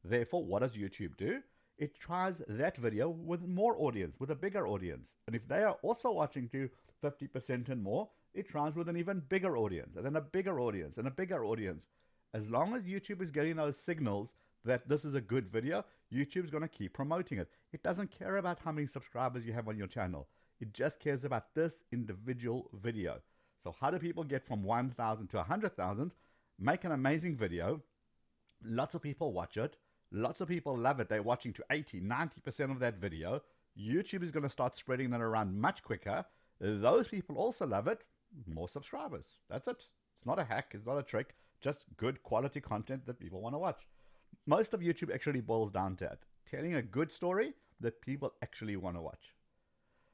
Therefore, what does YouTube do? It tries that video with more audience, with a bigger audience. And if they are also watching to 50% and more, it tries with an even bigger audience, and then a bigger audience, and a bigger audience. As long as YouTube is getting those signals that this is a good video, YouTube's going to keep promoting it. It doesn't care about how many subscribers you have on your channel. It just cares about this individual video. So how do people get from 1,000 to 100,000? Make an amazing video. Lots of people watch it. Lots of people love it. They're watching to 80, 90% of that video. YouTube is going to start spreading that around much quicker. Those people also love it. More subscribers. That's it. It's not a hack. It's not a trick. Just good quality content that people want to watch. Most of YouTube actually boils down to it. Telling a good story that people actually want to watch.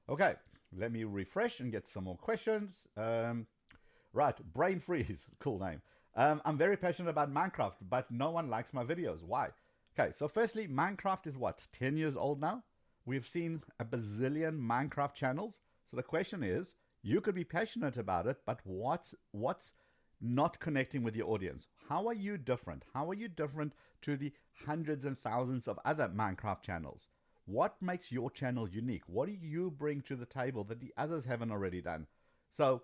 Okay, let me refresh and get some more questions. Right, Brain Freeze. Cool name. I'm very passionate about Minecraft, but no one likes my videos. Why? Okay, so firstly, Minecraft is what, 10 years old now? We've seen a bazillion Minecraft channels. So the question is, you could be passionate about it, but what's not connecting with your audience? How are you different? How are you different to the hundreds and thousands of other Minecraft channels? What makes your channel unique? What do you bring to the table that the others haven't already done? So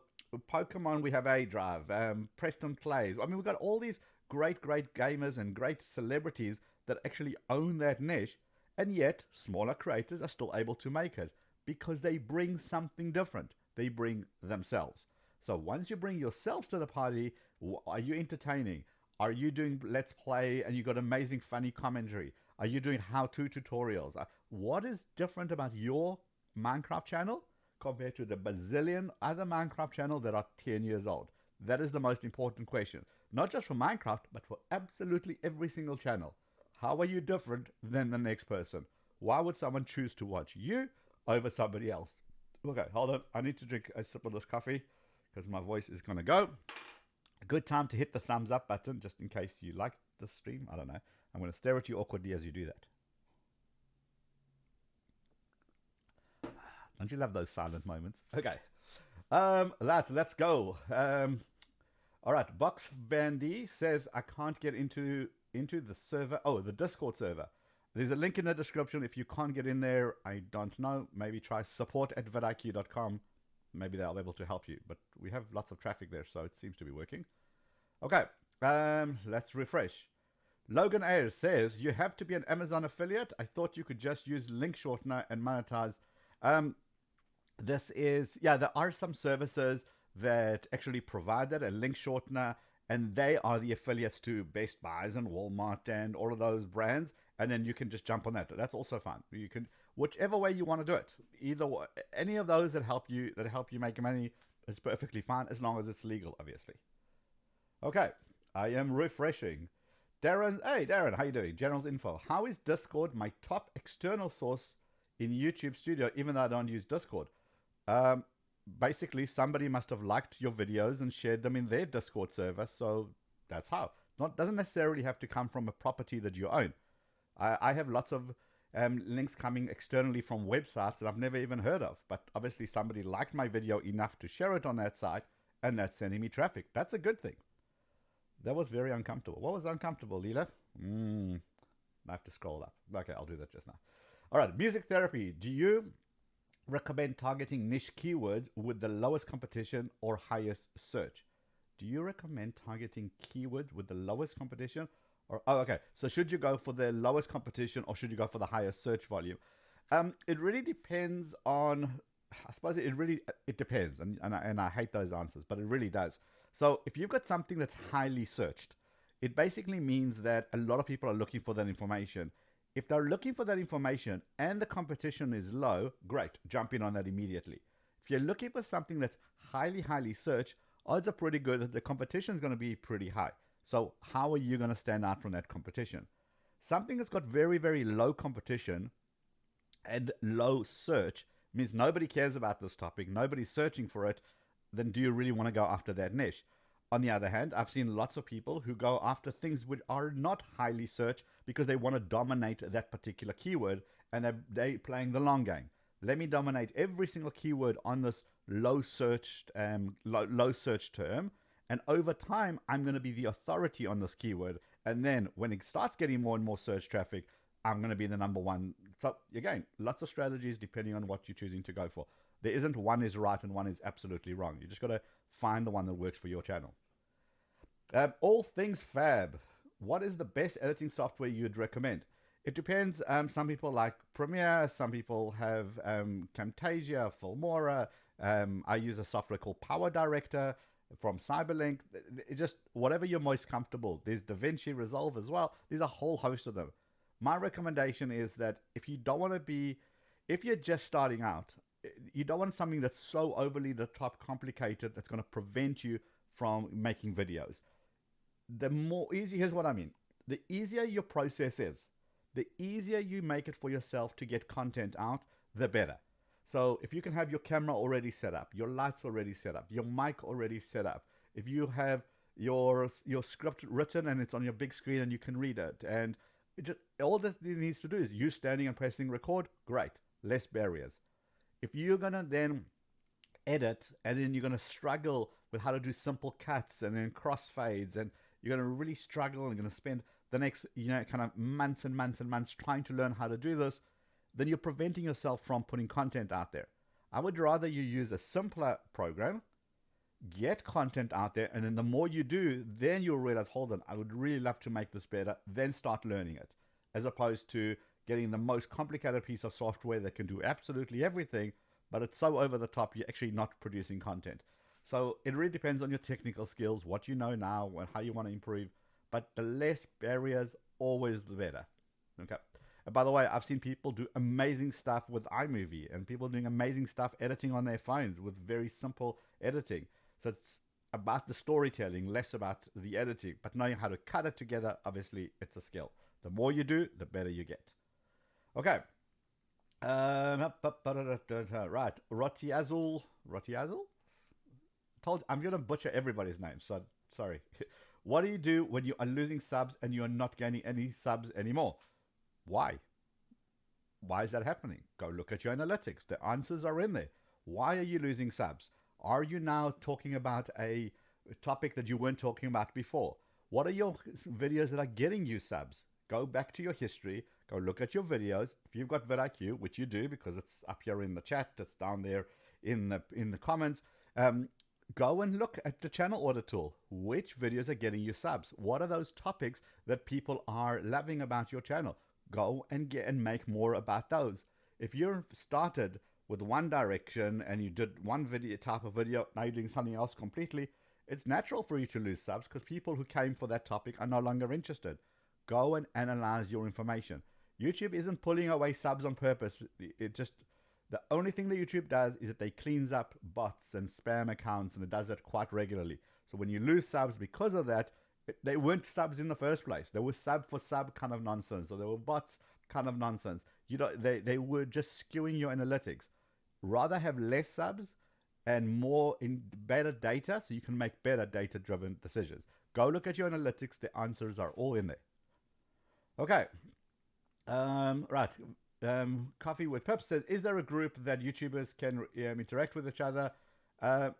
Pokemon, we have A-Drive, Preston Clays. I mean, we've got all these great gamers and great celebrities that actually own that niche, and yet smaller creators are still able to make it because they bring something different. They bring themselves. So once you bring yourselves to the party, are you entertaining? Are you doing Let's Play and you got amazing funny commentary? Are you doing how-to tutorials? What is different about your Minecraft channel compared to the bazillion other Minecraft channels that are 10 years old? That is the most important question. Not just for Minecraft, but for absolutely every single channel. How are you different than the next person? Why would someone choose to watch you over somebody else? Okay, hold on. I need to drink a sip of this coffee because my voice is going to go. A good time to hit the thumbs up button just in case you like the stream. I don't know. I'm going to stare at you awkwardly as you do that. Don't you love those silent moments? Okay. Let's go. All right. Box Vandy says, I can't get into the server. Oh, the Discord server. There's a link in the description. If you can't get in there, I don't know. Maybe try support@vidIQ.com. Maybe they'll be able to help you. But we have lots of traffic there, so it seems to be working. Okay. Let's refresh. Logan Ayers says, you have to be an Amazon affiliate. I thought you could just use link shortener and monetize. There are some services that actually provide that, a link shortener and they are the affiliates to Best Buys and Walmart and all of those brands, and then you can just jump on that. That's also fun. You can, whichever way you want to do it, either way, any of those that help you make money is perfectly fine as long as it's legal, obviously. Okay, I am refreshing. Darren, hey Darren, how you doing? General's info. How is Discord my top external source in YouTube Studio, even though I don't use Discord? Basically, somebody must have liked your videos and shared them in their Discord server, so that's how. Not doesn't necessarily have to come from a property that you own. I have lots of links coming externally from websites that I've never even heard of, but obviously somebody liked my video enough to share it on that site, and that's sending me traffic. That's a good thing. That was very uncomfortable. What was uncomfortable, Leela? I have to scroll up. Okay, I'll do that just now. All right, music therapy. Do you recommend targeting niche keywords with the lowest competition or highest search? Do you recommend targeting keywords with the lowest competition? Or, oh, okay. So should you go for the lowest competition or should you go for the highest search volume? It really depends on, I suppose it depends. And I hate those answers, but it really does. So if you've got something that's highly searched, it basically means that a lot of people are looking for that information. If they're looking for that information and the competition is low, great, jump in on that immediately. If you're looking for something that's highly searched, odds are pretty good that the competition is going to be pretty high. So how are you going to stand out from that competition? Something that's got very low competition and low search means nobody cares about this topic, nobody's searching for it. Then do you really want to go after that niche? On the other hand, I've seen lots of people who go after things which are not highly searched because they want to dominate that particular keyword, and they're playing the long game. Let me dominate every single keyword on this low search term, and over time, I'm going to be the authority on this keyword. And then when it starts getting more and more search traffic, I'm going to be the number one. So again, lots of strategies depending on what you're choosing to go for. There isn't one is right and one is absolutely wrong. You just got to find the one that works for your channel. All things fab. What is the best editing software you'd recommend? It depends. Some people like Premiere. Some people have Camtasia, Filmora. I use a software called Power Director from Cyberlink. It just whatever you're most comfortable. There's DaVinci Resolve as well. There's a whole host of them. My recommendation is that if you're just starting out, you don't want something that's so overly the top complicated that's going to prevent you from making videos. Here's what I mean. The easier your process is, the easier you make it for yourself to get content out, the better. So if you can have your camera already set up, your lights already set up, your mic already set up, if you have your script written and it's on your big screen and you can read it, and all that it needs to do is you standing and pressing record, great, less barriers. If you're going to then edit and then you're going to struggle with how to do simple cuts and then crossfades, and you're going to really struggle and you're going to spend the next kind of months and months trying to learn how to do this, then you're preventing yourself from putting content out there. I would rather you use a simpler program, get content out there, and then the more you do, then you'll realize, hold on, I would really love to make this better, then start learning it, as opposed to getting the most complicated piece of software that can do absolutely everything, but it's so over the top, you're actually not producing content. So it really depends on your technical skills, what you know now, and how you want to improve. But the less barriers, always the better. Okay. And by the way, I've seen people do amazing stuff with iMovie, and people doing amazing stuff editing on their phones with very simple editing. So it's about the storytelling, less about the editing. But knowing how to cut it together, obviously, it's a skill. The more you do, the better you get. Okay. Right. Rotiazul. I'm going to butcher everybody's name, so sorry. What do you do when you are losing subs and you're not gaining any subs anymore? Why? Why is that happening? Go look at your analytics. The answers are in there. Why are you losing subs? Are you now talking about a topic that you weren't talking about before? What are your videos that are getting you subs? Go back to your history. Go look at your videos. If you've got vidIQ, which you do because it's up here in the chat, it's down there in the comments. Go and look at the channel audit tool. Which videos are getting you subs? What are those topics that people are loving about your channel? Go and make more about those. If you're started with one direction and you did one video type of video, now you're doing something else completely, It's natural for you to lose subs because people who came for that topic are no longer interested. Go and analyze your information. YouTube isn't pulling away subs on purpose. It just, the only thing that YouTube does is that they cleans up bots and spam accounts, and it does that quite regularly. So when you lose subs because of that, they weren't subs in the first place. They were sub for sub kind of nonsense, or they were bots kind of nonsense. You know, they were just skewing your analytics. Rather have less subs and more in better data, so you can make better data-driven decisions. Go look at your analytics. The answers are all in there. Okay. Right. Coffee with Pips says, is there a group that YouTubers can interact with each other?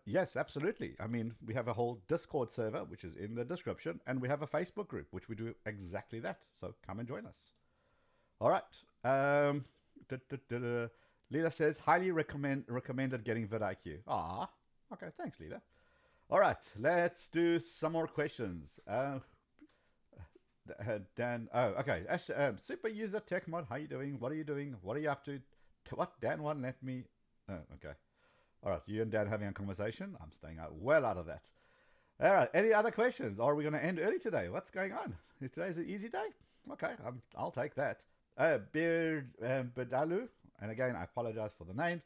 Yes, absolutely. I mean, we have a whole Discord server, which is in the description, and we have a Facebook group, which we do exactly that. So come and join us. All right. Lila says, highly recommended getting vidIQ. Ah, okay. Thanks, Lila. All right. Let's do some more questions. Dan, oh, okay. Super user tech mod, how you doing? What are you doing? What are you up to? What? Dan won't let me. Oh, okay. All right. You and Dan having a conversation. I'm staying well out of that. All right. Any other questions? Or are we going to end early today? What's going on? Today's an easy day. Okay. I'll take that. Beard Bedalu. And again, I apologize for the name,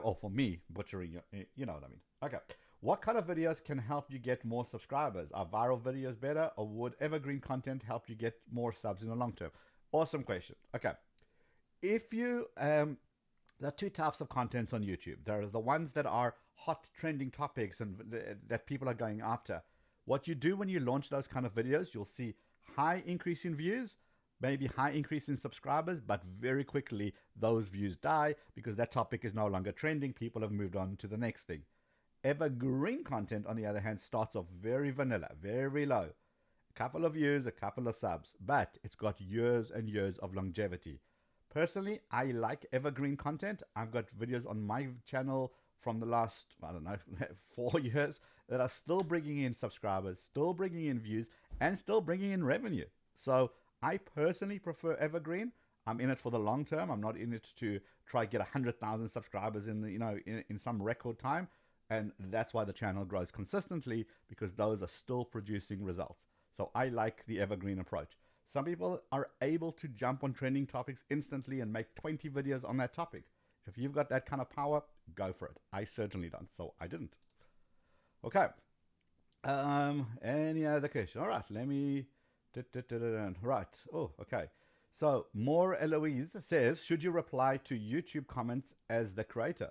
or for me butchering your, you know what I mean. Okay. What kind of videos can help you get more subscribers? Are viral videos better, or would evergreen content help you get more subs in the long term? Awesome question. Okay. If you, there are two types of contents on YouTube. There are the ones that are hot trending topics and that people are going after. What you do when you launch those kind of videos, you'll see high increase in views, maybe high increase in subscribers, but very quickly those views die because that topic is no longer trending. People have moved on to the next thing. Evergreen content, on the other hand, starts off very vanilla, very low. A couple of views, a couple of subs, but it's got years and years of longevity. Personally, I like evergreen content. I've got videos on my channel from the last, I don't know, 4 years that are still bringing in subscribers, still bringing in views, and still bringing in revenue. So I personally prefer evergreen. I'm in it for the long term. I'm not in it to try get 100,000 subscribers in the, in some record time. And that's why the channel grows consistently, because those are still producing results. So I like the evergreen approach. Some people are able to jump on trending topics instantly and make 20 videos on that topic. If you've got that kind of power, go for it. I certainly don't, so I didn't. Okay. Any other question? All right, let me... Right. Oh, okay. So, More Eloise says, should you reply to YouTube comments as the creator?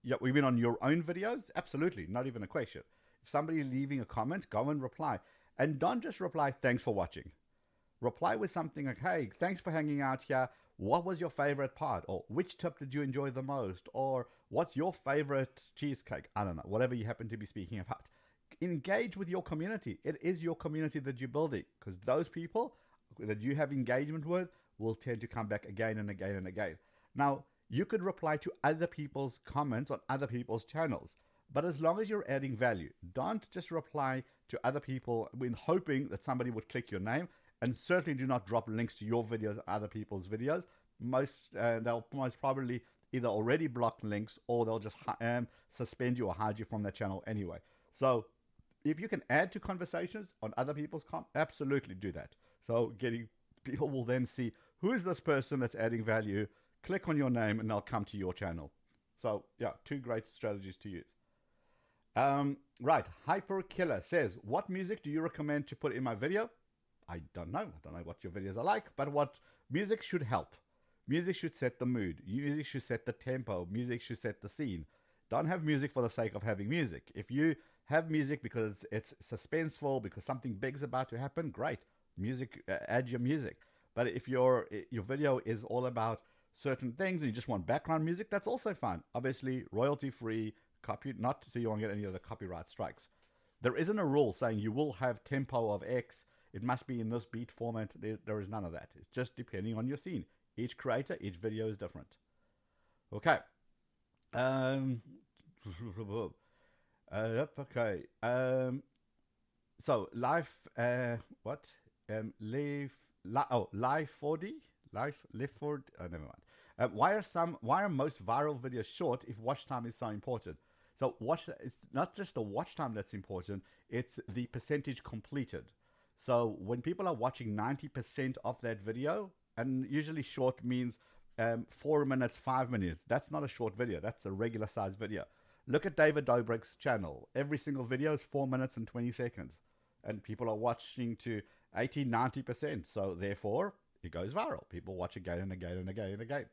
Yeah, we mean on your own videos? Absolutely, not even a question. If somebody leaving a comment, go and reply. And don't just reply, thanks for watching. Reply with something like, hey, thanks for hanging out here. What was your favorite part? Or which tip did you enjoy the most? Or what's your favorite cheesecake? I don't know, whatever you happen to be speaking about. Engage with your community. It is your community that you're building, because those people that you have engagement with will tend to come back again and again and again. Now, you could reply to other people's comments on other people's channels, but as long as you're adding value, don't just reply to other people in hoping that somebody would click your name, and certainly do not drop links to your videos or other people's videos. They'll most probably either already block links, or they'll just suspend you or hide you from their channel anyway. So if you can add to conversations on other people's absolutely do that. So people will then see, who is this person that's adding value? Click on your name and they'll come to your channel. So yeah, two great strategies to use. Right, Hyper Killer says, what music do you recommend to put in my video? I don't know what your videos are like, but what music should help. Music should set the mood. Music should set the tempo. Music should set the scene. Don't have music for the sake of having music. If you have music because it's suspenseful, because something big's about to happen, great. Music, add your music. But if your video is all about certain things and you just want background music, that's also fine. Obviously, royalty-free, not so you won't get any of the copyright strikes. There isn't a rule saying you will have tempo of X. It must be in this beat format. There is none of that. It's just depending on your scene. Each creator, each video is different. Okay. Okay. So life. What? Life 4D. Life 4D. Oh, never mind. Why are most viral videos short if watch time is so important? So it's not just the watch time that's important, it's the percentage completed. So when people are watching 90% of that video, and usually short means 4 minutes, 5 minutes, that's not a short video, that's a regular size video. Look at David Dobrik's channel. Every single video is 4 minutes and 20 seconds. And people are watching to 80, 90%. So therefore, it goes viral. People watch again and again and again and again.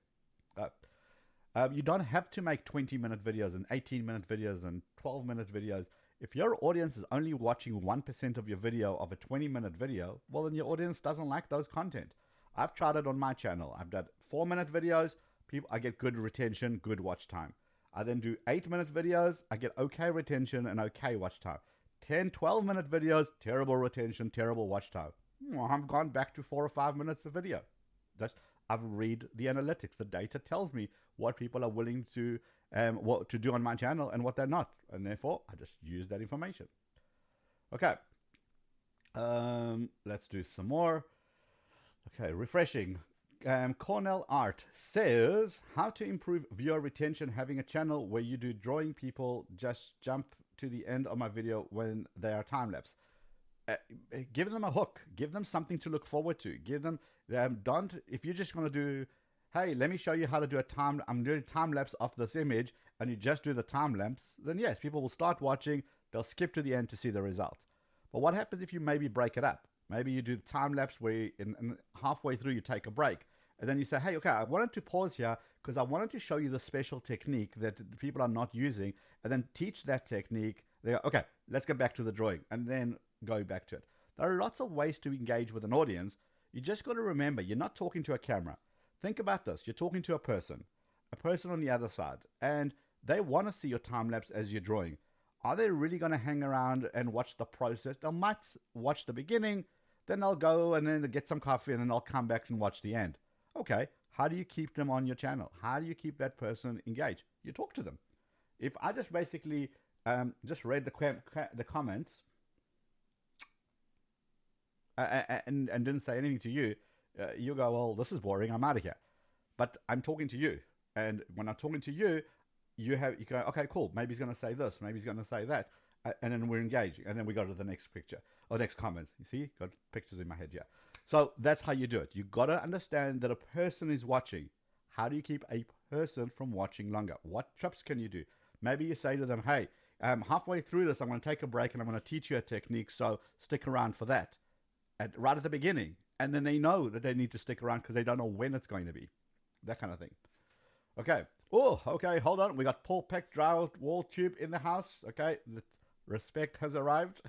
You don't have to make 20-minute videos and 18-minute videos and 12-minute videos. If your audience is only watching 1% of your video of a 20-minute video, well, then your audience doesn't like those content. I've tried it on my channel. I've done 4-minute videos. I get good retention, good watch time. I then do 8-minute videos. I get okay retention and okay watch time. 10, 12-minute videos, terrible retention, terrible watch time. I've gone back to 4 or 5 minutes of video. I've read the analytics. The data tells me what people are willing to what to do on my channel and what they're not. And therefore, I just use that information. Okay. Let's do some more. Okay, refreshing. Cornell Art says, how to improve viewer retention having a channel where you do drawing people just jump to the end of my video when they are time-lapse. Give them a hook. Give them something to look forward to. Give them, if you're just going to do, hey, let me show you how to do I'm doing time-lapse of this image, and you just do the time-lapse, then yes, people will start watching. They'll skip to the end to see the results. But what happens if you maybe break it up? Maybe you do the time-lapse where in halfway through you take a break. And then you say, hey, okay, I wanted to pause here because I wanted to show you the special technique that people are not using, and then teach that technique. They go, okay, let's go back to the drawing, and then go back to it. There are lots of ways to engage with an audience. You just got to remember, you're not talking to a camera. Think about this. You're talking to a person on the other side, and they want to see your time-lapse as you're drawing. Are they really going to hang around and watch the process? They might watch the beginning, then they'll go and then they'll get some coffee, and then they'll come back and watch the end. Okay, how do you keep them on your channel? How do you keep that person engaged? You talk to them. If I just basically just read the comments and didn't say anything to you, you go, well, this is boring, I'm out of here. But I'm talking to you. And when I'm talking to you, you go, okay, cool, maybe he's going to say this, maybe he's going to say that. And then we're engaging. And then we go to the next picture or next comment. You see, got pictures in my head, yeah. So that's how you do it. You got to understand that a person is watching. How do you keep a person from watching longer? What trips can you do? Maybe you say to them, hey, halfway through this, I'm going to take a break and I'm going to teach you a technique. So stick around for that right at the beginning. And then they know that they need to stick around because they don't know when it's going to be. That kind of thing. Okay. Oh, okay. Hold on. We got Paul Peck Drywall Tube in the house. Okay. The respect has arrived.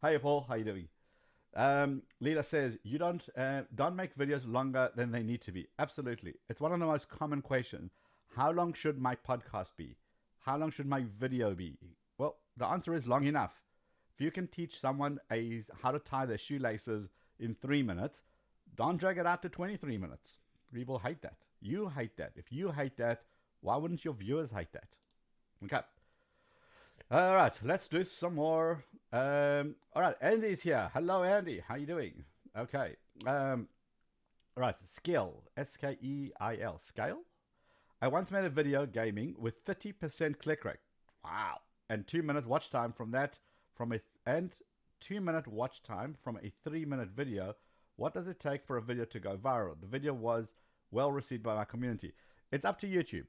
Hey, Paul. How you doing? Lila says, you don't make videos longer than they need to be. Absolutely. It's one of the most common questions. How long should my podcast be? How long should my video be? Well, the answer is long enough. If you can teach someone how to tie their shoelaces in 3 minutes, don't drag it out to 23 minutes. People hate that. You hate that. If you hate that, why wouldn't your viewers hate that? Okay. All right, let's do some more. All right, Andy's here. Hello, Andy. How you doing? Okay. All right, Skill. S-K-E-I-L. Scale. I once made a video gaming with 30% click rate. Wow. And 2 minutes watch time from that, and 2 minute watch time from a 3-minute video. What does it take for a video to go viral? The video was well received by my community. It's up to YouTube.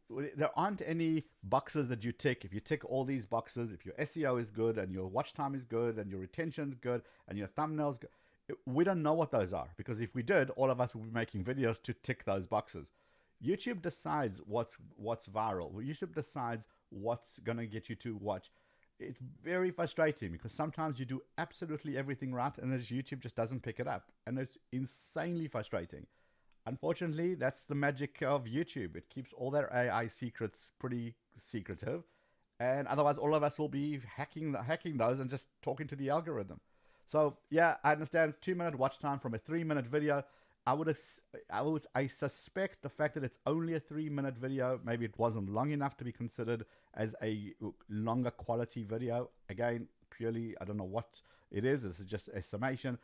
There aren't any boxes that you tick. If you tick all these boxes, if your SEO is good and your watch time is good and your retention is good and your thumbnails good, we don't know what those are, because if we did, all of us would be making videos to tick those boxes. YouTube decides what's viral. YouTube decides what's going to get you to watch. It's very frustrating because sometimes you do absolutely everything right and YouTube just doesn't pick it up. And it's insanely frustrating. Unfortunately, that's the magic of YouTube. It keeps all their AI secrets pretty secretive. And otherwise, all of us will be hacking those and just talking to the algorithm. So, yeah, I understand 2 minute watch time from a 3-minute video. I suspect the fact that it's only a 3-minute video, maybe it wasn't long enough to be considered as a longer quality video. Again, purely, I don't know what it is. This is just a summation.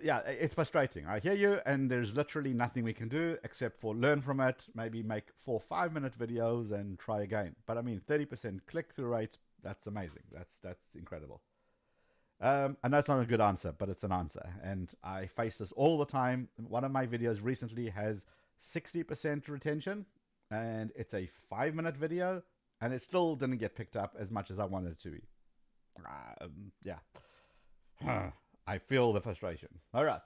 yeah, it's frustrating. I hear you, and there's literally nothing we can do except for learn from it, maybe make 4 5-minute videos and try again. But I mean, 30% click-through rates, that's amazing. That's incredible. I know it's not a good answer, but it's an answer. And I face this all the time. One of my videos recently has 60% retention, and it's a 5-minute video, and it still didn't get picked up as much as I wanted it to be. Yeah. I feel the frustration. All right.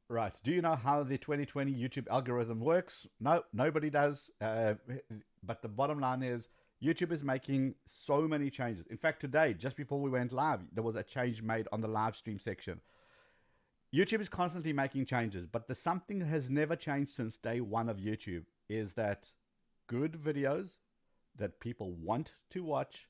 Right. Do you know how the 2020 YouTube algorithm works? No, nobody does. But the bottom line is YouTube is making so many changes. In fact, today, just before we went live, there was a change made on the live stream section. YouTube is constantly making changes, but there's something that has never changed since day one of YouTube is that good videos that people want to watch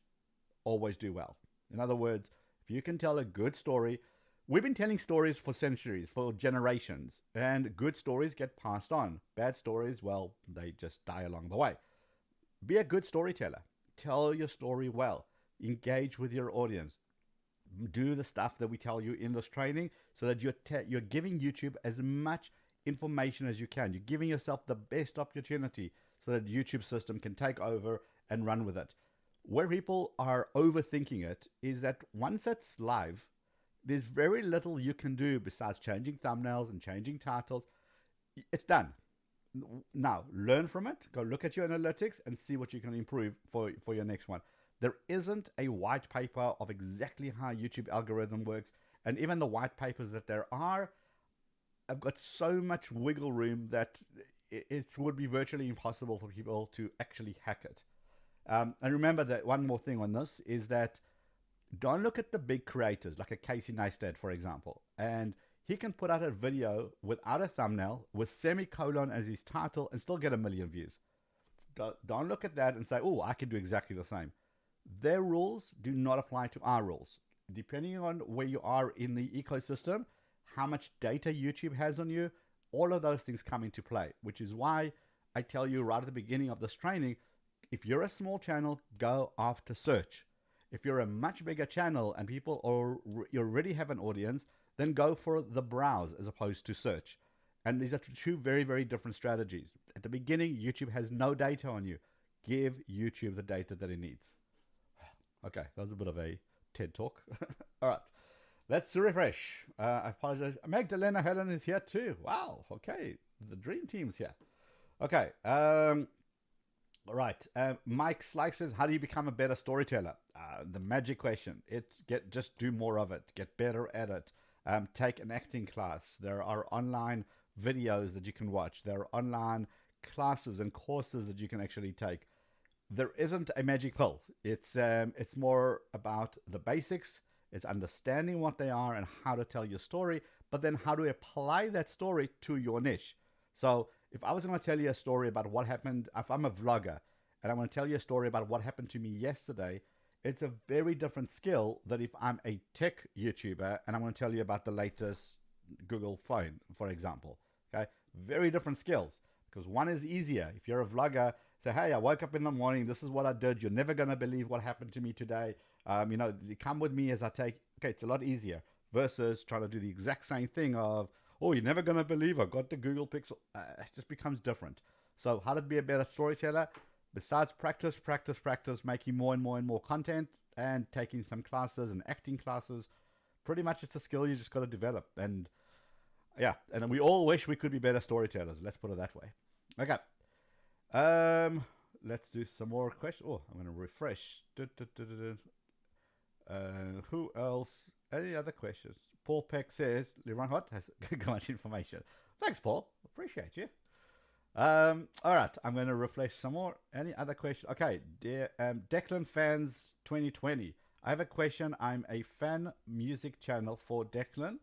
always do well. In other words, if you can tell a good story, we've been telling stories for centuries, for generations, and good stories get passed on. Bad stories, well, they just die along the way. Be a good storyteller. Tell your story well. Engage with your audience. Do the stuff that we tell you in this training so that you're giving YouTube as much information as you can. You're giving yourself the best opportunity so that YouTube system can take over and run with it. Where people are overthinking it is that once it's live, there's very little you can do besides changing thumbnails and changing titles. It's done. Now, learn from it. Go look at your analytics and see what you can improve for your next one. There isn't a white paper of exactly how YouTube algorithm works. And even the white papers that there are, I've got so much wiggle room that it would be virtually impossible for people to actually hack it. And remember that one more thing on this is that don't look at the big creators like a Casey Neistat, for example. And he can put out a video without a thumbnail with semicolon as his title and still get 1 million views. Don't look at that and say, oh, I can do exactly the same. Their rules do not apply to our rules. Depending on where you are in the ecosystem, how much data YouTube has on you, all of those things come into play, which is why I tell you right at the beginning of this training, if you're a small channel, go after search. If you're a much bigger channel and you already have an audience, then go for the browse as opposed to search. And these are two very, very different strategies. At the beginning, YouTube has no data on you. Give YouTube the data that it needs. Okay, that was a bit of a TED talk. All right, let's refresh. I apologize. Magdalena Helen is here too. Wow, okay, the dream team's here. Okay, all right. Mike Slyke says, how do you become a better storyteller? The magic question. Just do more of it. Get better at it. Take an acting class. There are online videos that you can watch. There are online classes and courses that you can actually take. There isn't a magic pill. It's more about the basics. It's understanding what they are and how to tell your story, but then how to apply that story to your niche. So if I was going to tell you a story about what happened, if I'm a vlogger and I want to tell you a story about what happened to me yesterday, it's a very different skill than if I'm a tech YouTuber and I want to tell you about the latest Google phone, for example. Okay, very different skills because one is easier. If you're a vlogger, say, hey, I woke up in the morning. This is what I did. You're never going to believe what happened to me today. You come with me as I take. Okay, it's a lot easier versus trying to do the exact same thing of, oh, you're never going to believe I got the Google Pixel. It just becomes different. So how to be a better storyteller? Besides practice, making more and more content and taking some classes and acting classes, pretty much it's a skill you just got to develop. And yeah, and we all wish we could be better storytellers. Let's put it that way. Okay. Let's do some more questions. Oh, I'm going to refresh. Who else? Any other questions? Paul Peck says, Liron Hot has got much information. Thanks, Paul. Appreciate you. All right, I'm going to refresh some more. Any other questions? Okay, dear Declan Fans 2020. I have a question. I'm a fan music channel for Declan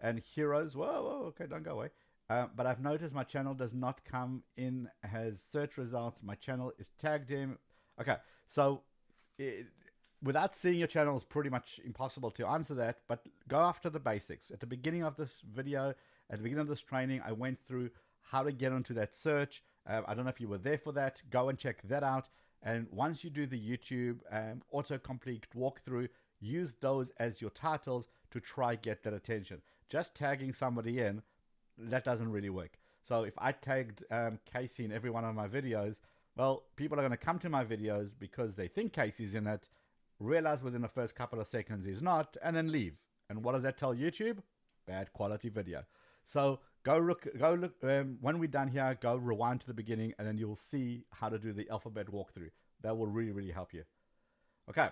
and Heroes. Whoa, okay, don't go away. But I've noticed my channel does not come in as search results. My channel is tagged him. Okay, so without seeing your channel is pretty much impossible to answer that, but go after the basics. At the beginning of this video, at the beginning of this training, I went through how to get onto that search. I don't know if you were there for that. Go and check that out. And once you do the YouTube autocomplete walkthrough, use those as your titles to try get that attention. Just tagging somebody in, that doesn't really work. So if I tagged Casey in every one of my videos, well, people are going to come to my videos because they think Casey's in it, realize within the first couple of seconds he's not, and then leave. And what does that tell YouTube? Bad quality video. So go look. When we're done here, go rewind to the beginning, and then you'll see how to do the alphabet walkthrough. That will really, really help you. Okay.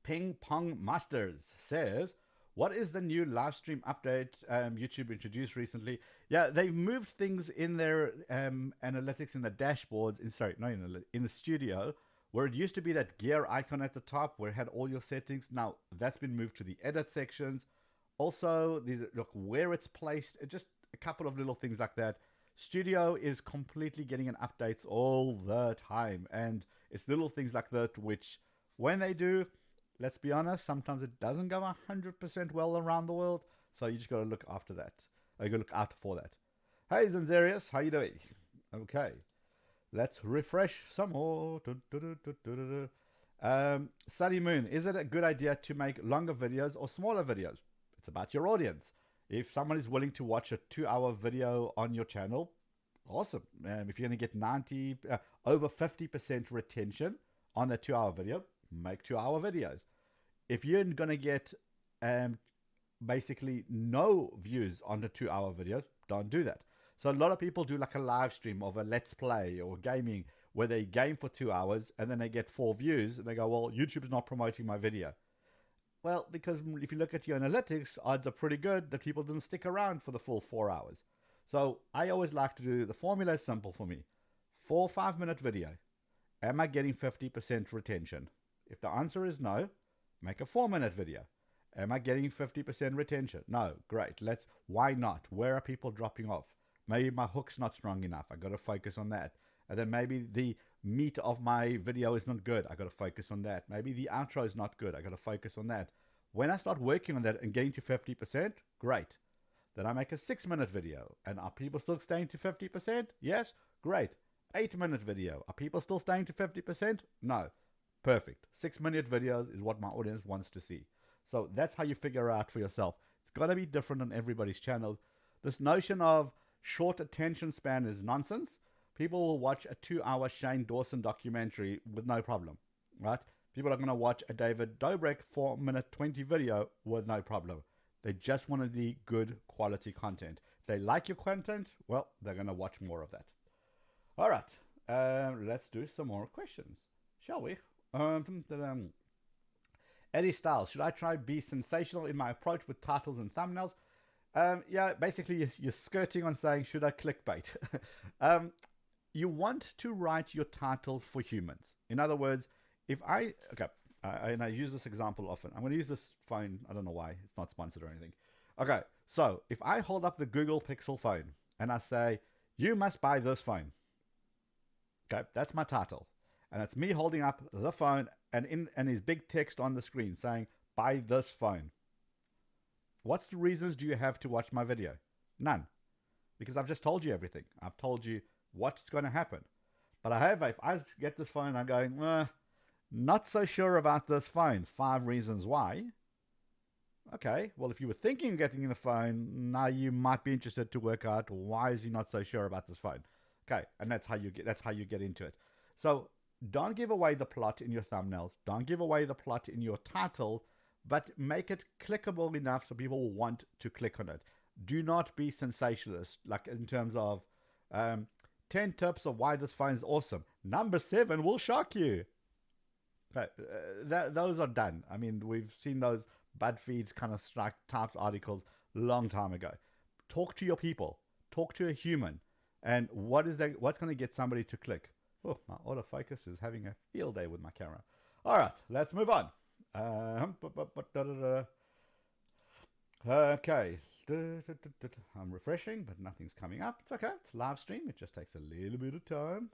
Ping Pong Masters says, what is the new live stream update YouTube introduced recently? Yeah, they've moved things in their analytics in the dashboards. In the studio, where it used to be that gear icon at the top where it had all your settings. Now that's been moved to the edit sections. Also, look where it's placed. Just a couple of little things like that. Studio is completely getting an updates all the time, and it's little things like that which, when they do, let's be honest, sometimes it doesn't go 100% well around the world. So you just got to look after that. You got to look out for that. Hey, Zanzarius, how you doing? Okay, let's refresh some more. Sunny Moon, is it a good idea to make longer videos or smaller videos? It's about your audience. If someone is willing to watch a 2-hour video on your channel, awesome. If you're going to get over 50% retention on a 2-hour video, make 2-hour videos. If you're going to get basically no views on the 2-hour videos, don't do that. So a lot of people do like a live stream of a let's play or gaming where they game for 2 hours and then they get 4 views and they go, well, YouTube's not promoting my video. Well, because if you look at your analytics, odds are pretty good that people didn't stick around for the full 4 hours. So I always like to do, the formula is simple for me. 4 5-minute video. Am I getting 50% retention? If the answer is no, make a 4-minute video. Am I getting 50% retention? No, great. Why not? Where are people dropping off? Maybe my hook's not strong enough. I got to focus on that. And then maybe the meat of my video is not good. I got to focus on that. Maybe the outro is not good. I got to focus on that. When I start working on that and getting to 50%, great. Then I make a 6-minute video. And are people still staying to 50%? Yes, great. 8-minute video. Are people still staying to 50%? No. Perfect. 6-minute videos is what my audience wants to see. So that's how you figure out for yourself. It's got to be different on everybody's channel. This notion of short attention span is nonsense. People will watch a 2-hour Shane Dawson documentary with no problem, right? People are going to watch a David Dobrik 4-minute 20 video with no problem. They just want the good quality content. If they like your content, well, they're going to watch more of that. All right, let's do some more questions, shall we? Eddie Styles, should I try be sensational in my approach with titles and thumbnails? Yeah, basically you're skirting on saying, should I clickbait? You want to write your titles for humans. In other words, and I use this example often. I'm going to use this phone. I don't know why. It's not sponsored or anything. Okay, so if I hold up the Google Pixel phone and I say, you must buy this phone. Okay, that's my title. And it's me holding up the phone and his big text on the screen saying, buy this phone. What's the reasons do you have to watch my video? None. Because I've just told you everything. I've told you what's going to happen. But however, if I get this phone, I'm going, not so sure about this phone. 5 reasons why. Okay, well, if you were thinking of getting the phone, now you might be interested to work out why is he not so sure about this phone. Okay, and that's how you get into it. So don't give away the plot in your thumbnails. Don't give away the plot in your title, but make it clickable enough so people will want to click on it. Do not be sensationalist, like in terms of 10 tips of why this phone is awesome. Number 7 will shock you. Okay, those are done. I mean, we've seen those BuzzFeed kind of types articles a long time ago. Talk to your people. Talk to a human. And what's going to get somebody to click? Oh, my autofocus is having a field day with my camera. All right, let's move on. Okay. I'm refreshing, but nothing's coming up. It's okay. It's live stream. It just takes a little bit of time.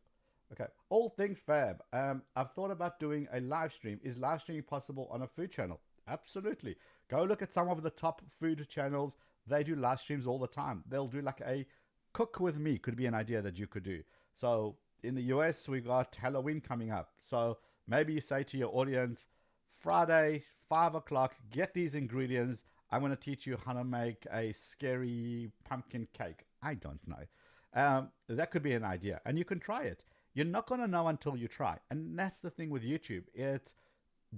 Okay. All things fab. I've thought about doing a live stream. Is live streaming possible on a food channel? Absolutely. Go look at some of the top food channels. They do live streams all the time. They'll do like a cook with me. Could be an idea that you could do. So in the US, we got Halloween coming up. So maybe you say to your audience, Friday, 5 o'clock, get these ingredients. I'm going to teach you how to make a scary pumpkin cake. I don't know. That could be an idea, and you can try it. You're not going to know until you try. And that's the thing with YouTube. It's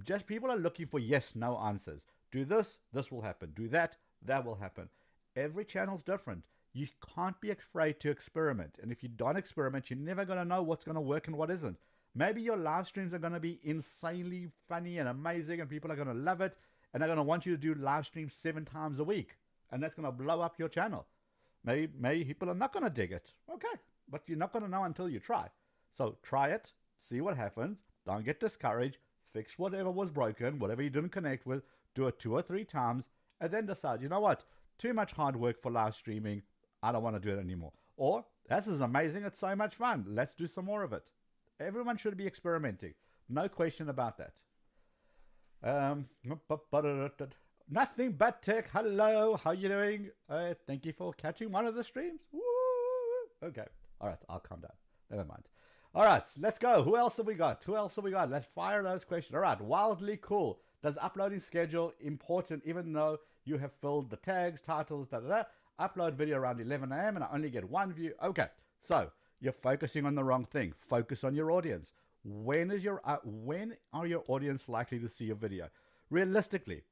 just people are looking for yes, no answers. Do this, this will happen. Do that, that will happen. Every channel's different. You can't be afraid to experiment. And if you don't experiment, you're never going to know what's going to work and what isn't. Maybe your live streams are going to be insanely funny and amazing, and people are going to love it, and they're going to want you to do live streams 7 times a week, and that's going to blow up your channel. Maybe people are not going to dig it. Okay, but you're not going to know until you try. So try it, see what happens. Don't get discouraged. Fix whatever was broken, whatever you didn't connect with. Do it 2 or 3 times, and then decide, you know what? Too much hard work for live streaming. I don't want to do it anymore. Or, this is amazing. It's so much fun. Let's do some more of it. Everyone should be experimenting. No question about that. Nothing but tech. Hello. How you doing? Thank you for catching one of the streams. Woo! Okay. All right. I'll calm down. Never mind. All right. Let's go. Who else have we got? Let's fire those questions. All right. Wildly cool. Does uploading schedule important even though you have filled the tags, titles, Upload video around 11 a.m. and I only get 1 view. Okay. So you're focusing on the wrong thing. Focus on your audience. When are your audience likely to see your video? Realistically,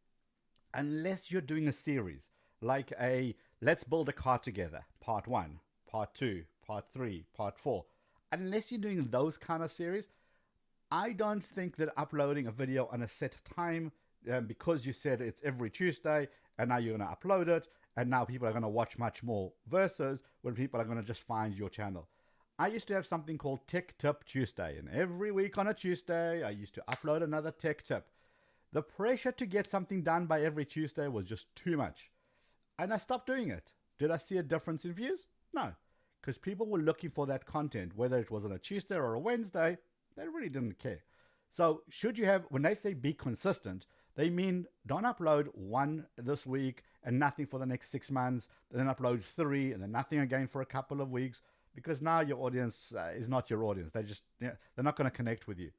unless you're doing a series like a let's build a car together, part 1, part 2, part 3, part 4. Unless you're doing those kind of series, I don't think that uploading a video on a set time, because you said it's every Tuesday and now you're going to upload it and now people are going to watch much more, versus when people are going to just find your channel. I used to have something called Tech Tip Tuesday, and every week on a Tuesday, I used to upload another tech tip. The pressure to get something done by every Tuesday was just too much. And I stopped doing it. Did I see a difference in views? No, because people were looking for that content, whether it was on a Tuesday or a Wednesday, they really didn't care. So should you have, when they say be consistent, they mean don't upload 1 this week and nothing for the next 6 months, then upload 3 and then nothing again for a couple of weeks, because now your audience is not your audience. They're not going to connect with you.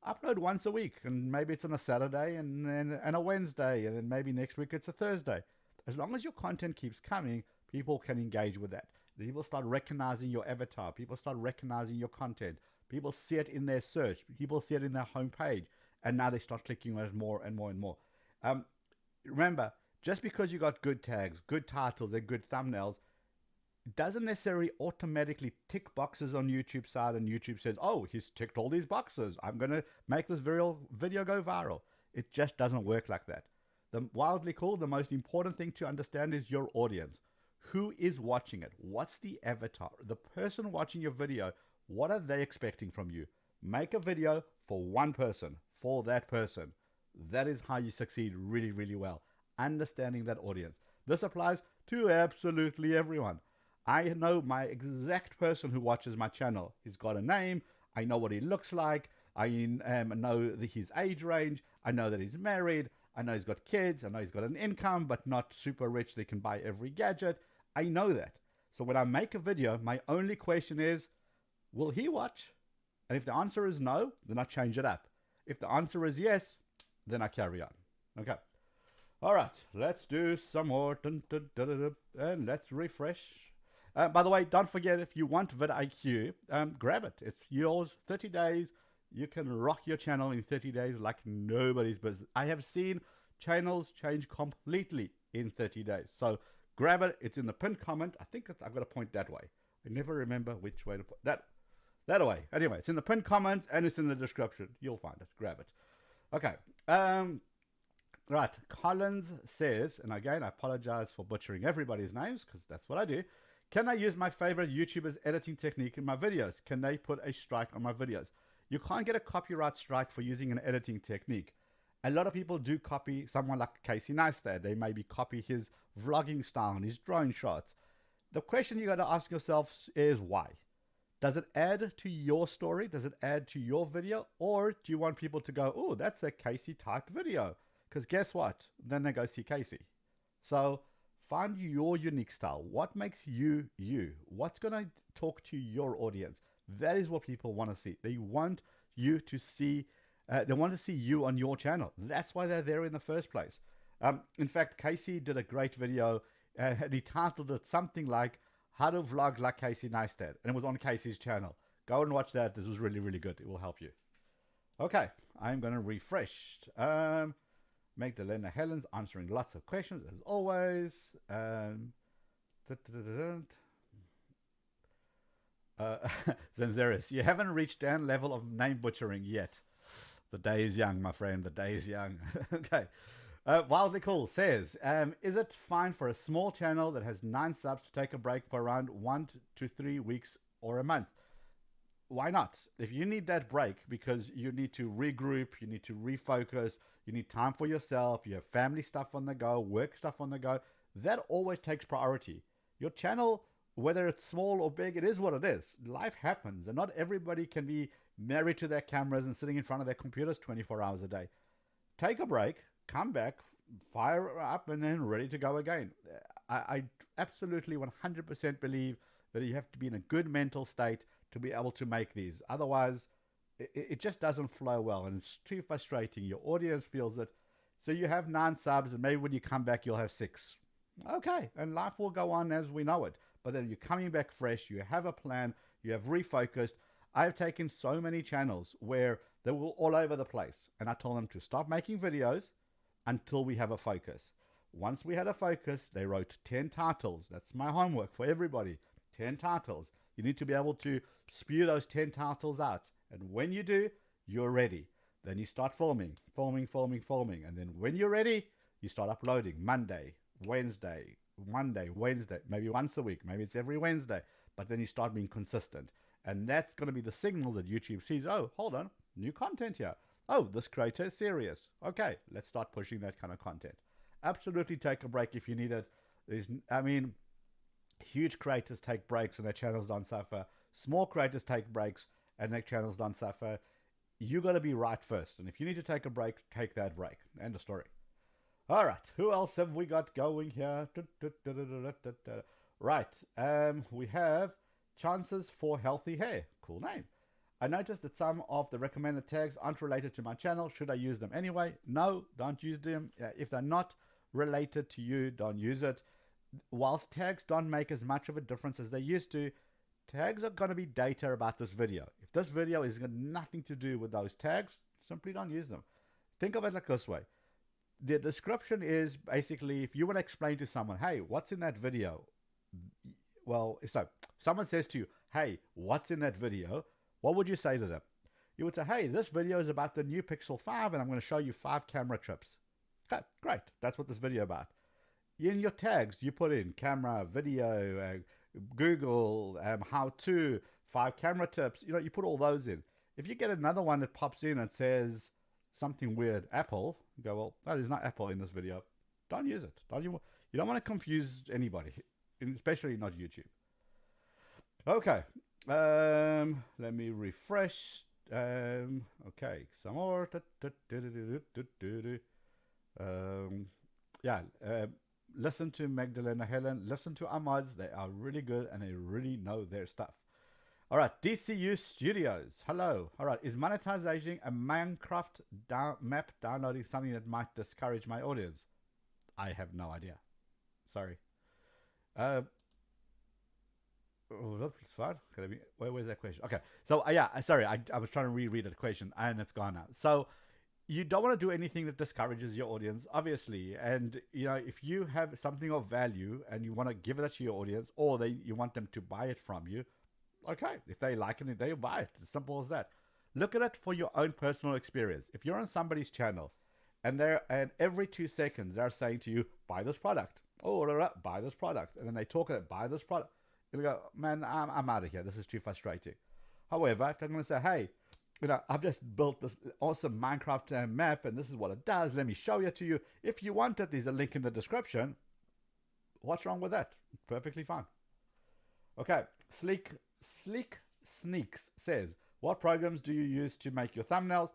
Upload once a week, and maybe it's on a Saturday and a Wednesday, and then maybe next week it's a Thursday. As long as your content keeps coming, people can engage with that. People start recognizing your avatar. People start recognizing your content. People see it in their search. People see it in their homepage. And now they start clicking on it more and more and more. Remember, just because you got good tags, good titles, and good thumbnails, it doesn't necessarily automatically tick boxes on YouTube's side, and YouTube says, oh, he's ticked all these boxes. I'm going to make this video go viral. It just doesn't work like that. The wildly cool, the most important thing to understand is your audience. Who is watching it? What's the avatar? The person watching your video, what are they expecting from you? Make a video for one person, for that person. That is how you succeed really, really well. Understanding that audience. This applies to absolutely everyone. I know my exact person who watches my channel. He's got a name. I know what he looks like. I know his age range. I know that he's married. I know he's got kids. I know he's got an income, but not super rich. They can buy every gadget. I know that. So when I make a video, my only question is, will he watch? And if the answer is no, then I change it up. If the answer is yes, then I carry on. Okay. All right. Let's do some more. And let's refresh. By the way, don't forget, if you want vidIQ, grab it. It's yours, 30 days. You can rock your channel in 30 days like nobody's business. I have seen channels change completely in 30 days. So grab it. It's in the pinned comment. I think I've got to point that way. I never remember which way to put that. That way. Anyway, it's in the pinned comments and it's in the description. You'll find it. Grab it. Okay. Right. Collins says, and again, I apologize for butchering everybody's names because that's what I do. Can I use my favorite YouTuber's editing technique in my videos? Can they put a strike on my videos? You can't get a copyright strike for using an editing technique. A lot of people do copy someone like Casey Neistat. They maybe copy his vlogging style and his drone shots. The question you got to ask yourself is why? Does it add to your story? Does it add to your video? Or do you want people to go, oh, that's a Casey type video? Because guess what? Then they go see Casey. So find your unique style. What makes you, you? What's going to talk to your audience? That is what people want to see. They want you to see, they want to see you on your channel. That's why they're there in the first place. In fact, Casey did a great video and he titled it something like How to Vlog Like Casey Neistat. And it was on Casey's channel. Go and watch that. This was really, really good. It will help you. Okay, I'm going to refresh. Magdalena Helen's answering lots of questions as always. Zenzeris, you haven't reached Dan level of name butchering yet. The day is young, my friend. The day is young. Okay. Wildly Cool says, is it fine for a small channel that has 9 subs to take a break for around 1 to 3 weeks or a month? Why not? If you need that break because you need to regroup, you need to refocus, you need time for yourself, you have family stuff on the go, work stuff on the go, that always takes priority. Your channel, whether it's small or big, it is what it is. Life happens, and not everybody can be married to their cameras and sitting in front of their computers 24 hours a day. Take a break, come back, fire up, and then ready to go again. I absolutely 100% believe that you have to be in a good mental state to be able to make these. Otherwise, it just doesn't flow well, and it's too frustrating. Your audience feels it. So you have 9 subs, and maybe when you come back, you'll have 6. Okay, and life will go on as we know it. But then you're coming back fresh, you have a plan, you have refocused. I've taken so many channels where they were all over the place, and I told them to stop making videos until we have a focus. Once we had a focus, they wrote 10 titles. That's my homework for everybody. 10 titles. You need to be able to spew those 10 titles out. And when you do, you're ready. Then you start filming. And then when you're ready, you start uploading Monday, Wednesday, maybe once a week. Maybe it's every Wednesday. But then you start being consistent. And that's going to be the signal that YouTube sees, oh, hold on, new content here. Oh, this creator is serious. Okay, let's start pushing that kind of content. Absolutely take a break if you need it. Huge creators take breaks and their channels don't suffer. Small creators take breaks and their channels don't suffer. You got to be right first. And if you need to take a break, take that break. End of story. All right. Who else have we got going here? Right. We have Chances for Healthy Hair. Cool name. I noticed that some of the recommended tags aren't related to my channel. Should I use them anyway? No, don't use them. If they're not related to you, don't use it. Whilst tags don't make as much of a difference as they used to, tags are going to be data about this video. If this video is got nothing to do with those tags, simply don't use them. Think of it like this way. The description is basically if you want to explain to someone, hey, what's in that video? Well, so someone says to you, hey, what's in that video? What would you say to them? You would say, hey, this video is about the new Pixel 5 and I'm going to show you 5 camera trips. Okay, great. That's what this video is about. In your tags, you put in camera, video, Google, how to, 5 camera tips. You put all those in. If you get another one that pops in and says something weird, Apple, you go, well, that is not Apple in this video. Don't use it. You don't want to confuse anybody, especially not YouTube. Okay. Let me refresh. Okay, some more. Listen to Magdalena Helen. Listen to Ahmad's. They are really good and they really know their stuff. All right, DCU Studios. Hello. All right, is monetizing a Minecraft map downloading something that might discourage my audience? I have no idea. Sorry. It's fine. Where's that question? Okay. So, sorry. I was trying to reread that question and it's gone now. So, you don't want to do anything that discourages your audience, obviously. And, if you have something of value and you want to give that to your audience or you want them to buy it from you, okay. If they like it, they'll buy it. As simple as that. Look at it for your own personal experience. If you're on somebody's channel and every 2 seconds they're saying to you, buy this product. Oh, buy this product. And then they talk about buy this product. You'll go, man, I'm out of here. This is too frustrating. However, if they're going to say, hey, I've just built this awesome Minecraft map and this is what it does. Let me show it to you. If you want it, there's a link in the description. What's wrong with that? Perfectly fine. Okay. Sleek Sneaks says, what programs do you use to make your thumbnails?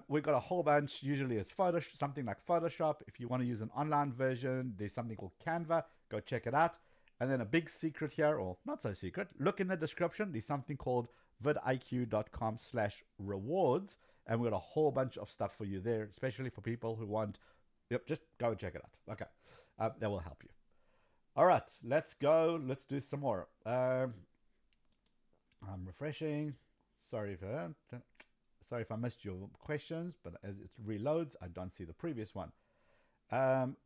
We've got a whole bunch. Usually it's something like Photoshop. If you want to use an online version, there's something called Canva. Go check it out. And then a big secret here, or not so secret, look in the description. There's something called vidIQ.com/rewards. And we've got a whole bunch of stuff for you there, especially for people who want Yep, just go and check it out. Okay, that will help you. All right, let's go. Let's do some more. I'm refreshing. Sorry if sorry if I missed your questions, but as it reloads, I don't see the previous one.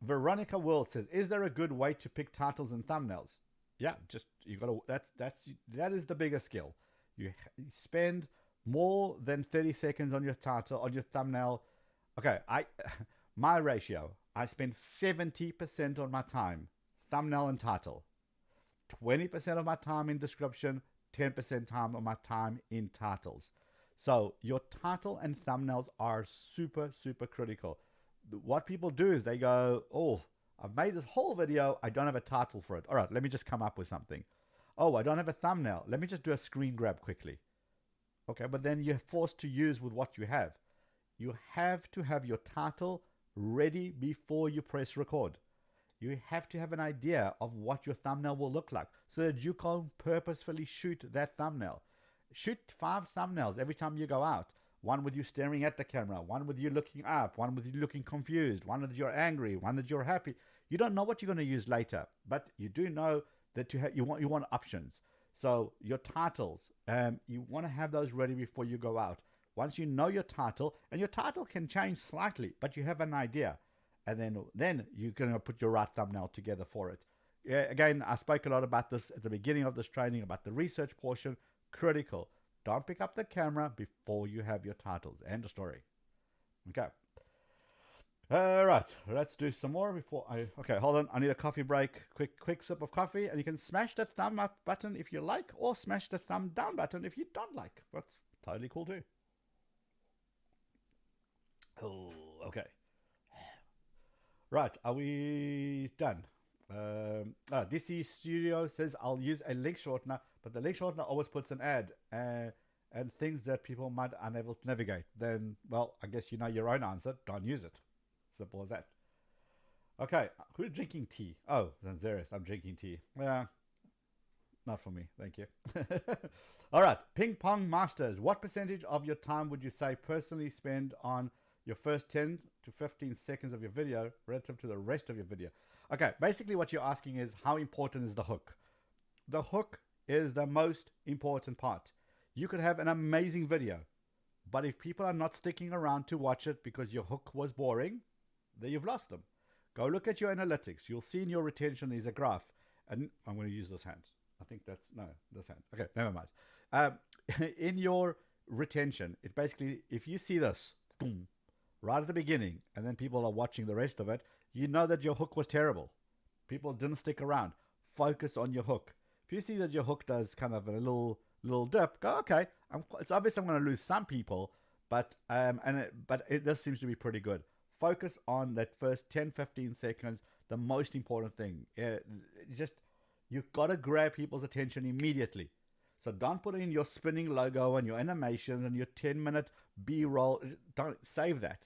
Veronica World says, "Is there a good way to pick titles and thumbnails?" Yeah, just you got to. That is the biggest skill. You spend more than 30 seconds on your title, on your thumbnail. Okay, my ratio. I spend 70% on my time, thumbnail and title. 20% of my time in description. 10% time on my time in titles. So your title and thumbnails are super, super critical. What people do is they go, oh, I've made this whole video. I don't have a title for it. All right, let me just come up with something. Oh, I don't have a thumbnail. Let me just do a screen grab quickly. Okay, but then you're forced to use with what you have. You have to have your title ready before you press record. You have to have an idea of what your thumbnail will look like so that you can purposefully shoot that thumbnail. Shoot 5 thumbnails every time you go out. One with you staring at the camera, one with you looking up, one with you looking confused, one that you're angry, one that you're happy. You don't know what you're going to use later, but you do know that you want options. So your titles, you want to have those ready before you go out. Once you know your title, and your title can change slightly, but you have an idea. And then you're going to put your right thumbnail together for it. Yeah, again, I spoke a lot about this at the beginning of this training, about the research portion. Critical. Don't pick up the camera before you have your titles. End of story. Okay. All right. Let's do some more before I... Okay, hold on. I need a coffee break. Quick sip of coffee. And you can smash that thumb up button if you like, or smash the thumb down button if you don't like. That's totally cool too. Oh, okay. Right, are we done? DC Studio says, I'll use a link shortener, but the link shortener always puts an ad and things that people might unable to navigate. Then, well, I guess you know your own answer. Don't use it. Simple as that. Okay, who's drinking tea? Oh, Zanzarius, I'm drinking tea. Yeah, not for me, thank you. All right, Ping Pong Masters. What percentage of your time would you say personally spend on your first 10 to 15 seconds of your video relative to the rest of your video? Okay, basically what you're asking is, how important is the hook? The hook is the most important part. You could have an amazing video, but if people are not sticking around to watch it because your hook was boring, then you've lost them. Go look at your analytics. You'll see in your retention is a graph. And I'm going to use those hands. I think that's, no, this hand. Okay, never mind. In your retention, it basically, if you see this, boom, right at the beginning, and then people are watching the rest of it, you know that your hook was terrible. People didn't stick around. Focus on your hook. If you see that your hook does kind of a little dip, go, okay, it's obvious I'm going to lose some people, but this seems to be pretty good. Focus on that first 10, 15 seconds, the most important thing. You've got to grab people's attention immediately. So don't put in your spinning logo and your animation and your 10-minute B-roll. Don't save that.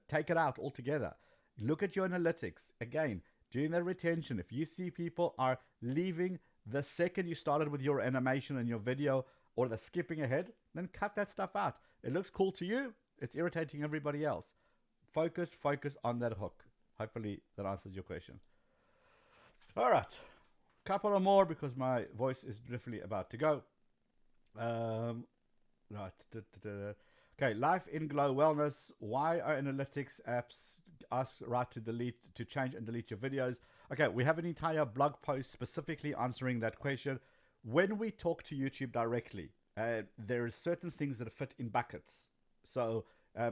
Take it out altogether. Look at your analytics. Again, during the retention, if you see people are leaving the second you started with your animation and your video, or they're skipping ahead, then cut that stuff out. It looks cool to you. It's irritating everybody else. Focus on that hook. Hopefully that answers your question. All right. Couple of more because my voice is literally about to go. Right. Okay, Life in Glow Wellness. Why are analytics apps ask right to change and delete your videos? Okay, we have an entire blog post specifically answering that question. When we talk to YouTube directly, there are certain things that fit in buckets. So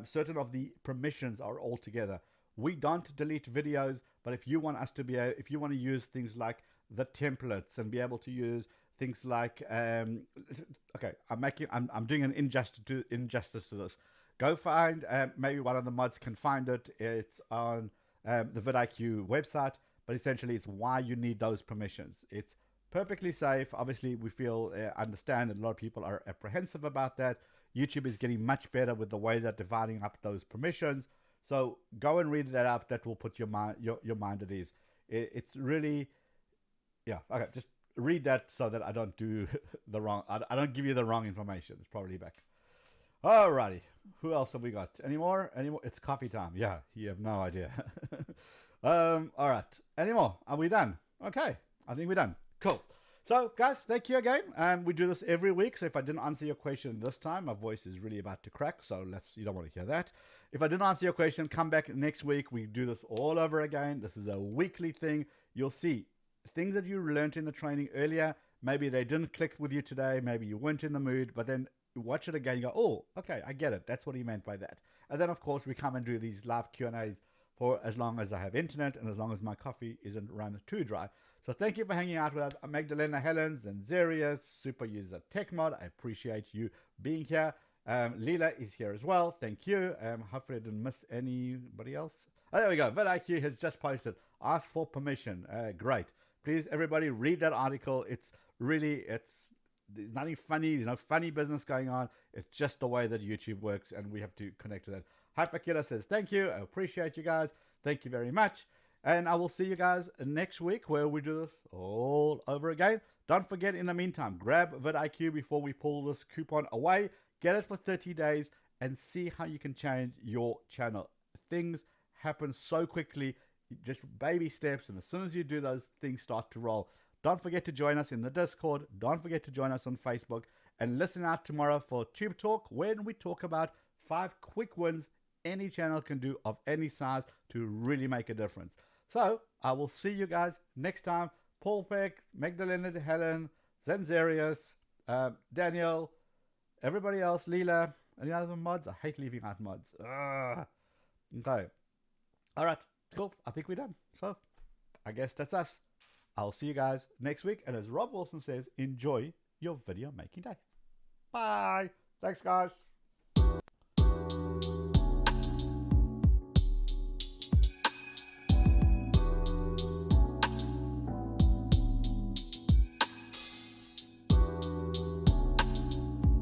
certain of the permissions are all together. We don't delete videos, but if you want us to if you want to use things like the templates and be able to use things like, okay, I'm doing an injustice to this. Go find, maybe one of the mods can find it. It's on the vidIQ website, but essentially it's why you need those permissions. It's perfectly safe. Obviously, we understand that a lot of people are apprehensive about that. YouTube is getting much better with the way they're dividing up those permissions. So go and read that up. That will put your mind at ease. It's really, yeah. Okay, just read that so that I don't do the wrong. I don't give you the wrong information. It's probably back. Alrighty. Who else have we got? Any more? Any more? It's coffee time. Yeah, you have no idea. All right. Any more? Are we done? Okay. I think we're done. Cool. So, guys, thank you again. We do this every week. So if I didn't answer your question this time, my voice is really about to crack. So you don't want to hear that. If I didn't answer your question, come back next week. We do this all over again. This is a weekly thing. You'll see things that you learned in the training earlier. Maybe they didn't click with you today. Maybe you weren't in the mood, but then you watch it again. You go, oh, okay, I get it. That's what he meant by that. And then, of course, we come and do these live Q&As for as long as I have internet and as long as my coffee isn't run too dry. So thank you for hanging out with us. Magdalena Helens and Zerius, super user tech mod. I appreciate you being here. Leela is here as well. Thank you. Hopefully I didn't miss anybody else. Oh, there we go. vidIQ has just posted. Ask for permission. Great. Please, everybody, read that article. It's there's nothing funny. There's no funny business going on. It's just the way that YouTube works, and we have to connect to that. Hyperkiller says, thank you. I appreciate you guys. Thank you very much. And I will see you guys next week where we do this all over again. Don't forget, in the meantime, grab vidIQ before we pull this coupon away. Get it for 30 days and see how you can change your channel. Things happen so quickly, just baby steps. And as soon as you do, those things start to roll. Don't forget to join us in the Discord. Don't forget to join us on Facebook. And listen out tomorrow for Tube Talk, when we talk about 5 quick wins any channel can do of any size to really make a difference. So I will see you guys next time. Paul Peck, Magdalena Helen, Zenzerius, Daniel, everybody else, Leela, any other mods? I hate leaving out mods. Okay. All right. Cool. I think we're done. So I guess that's us. I'll see you guys next week. And as Rob Wilson says, enjoy your video making day. Bye. Thanks, guys.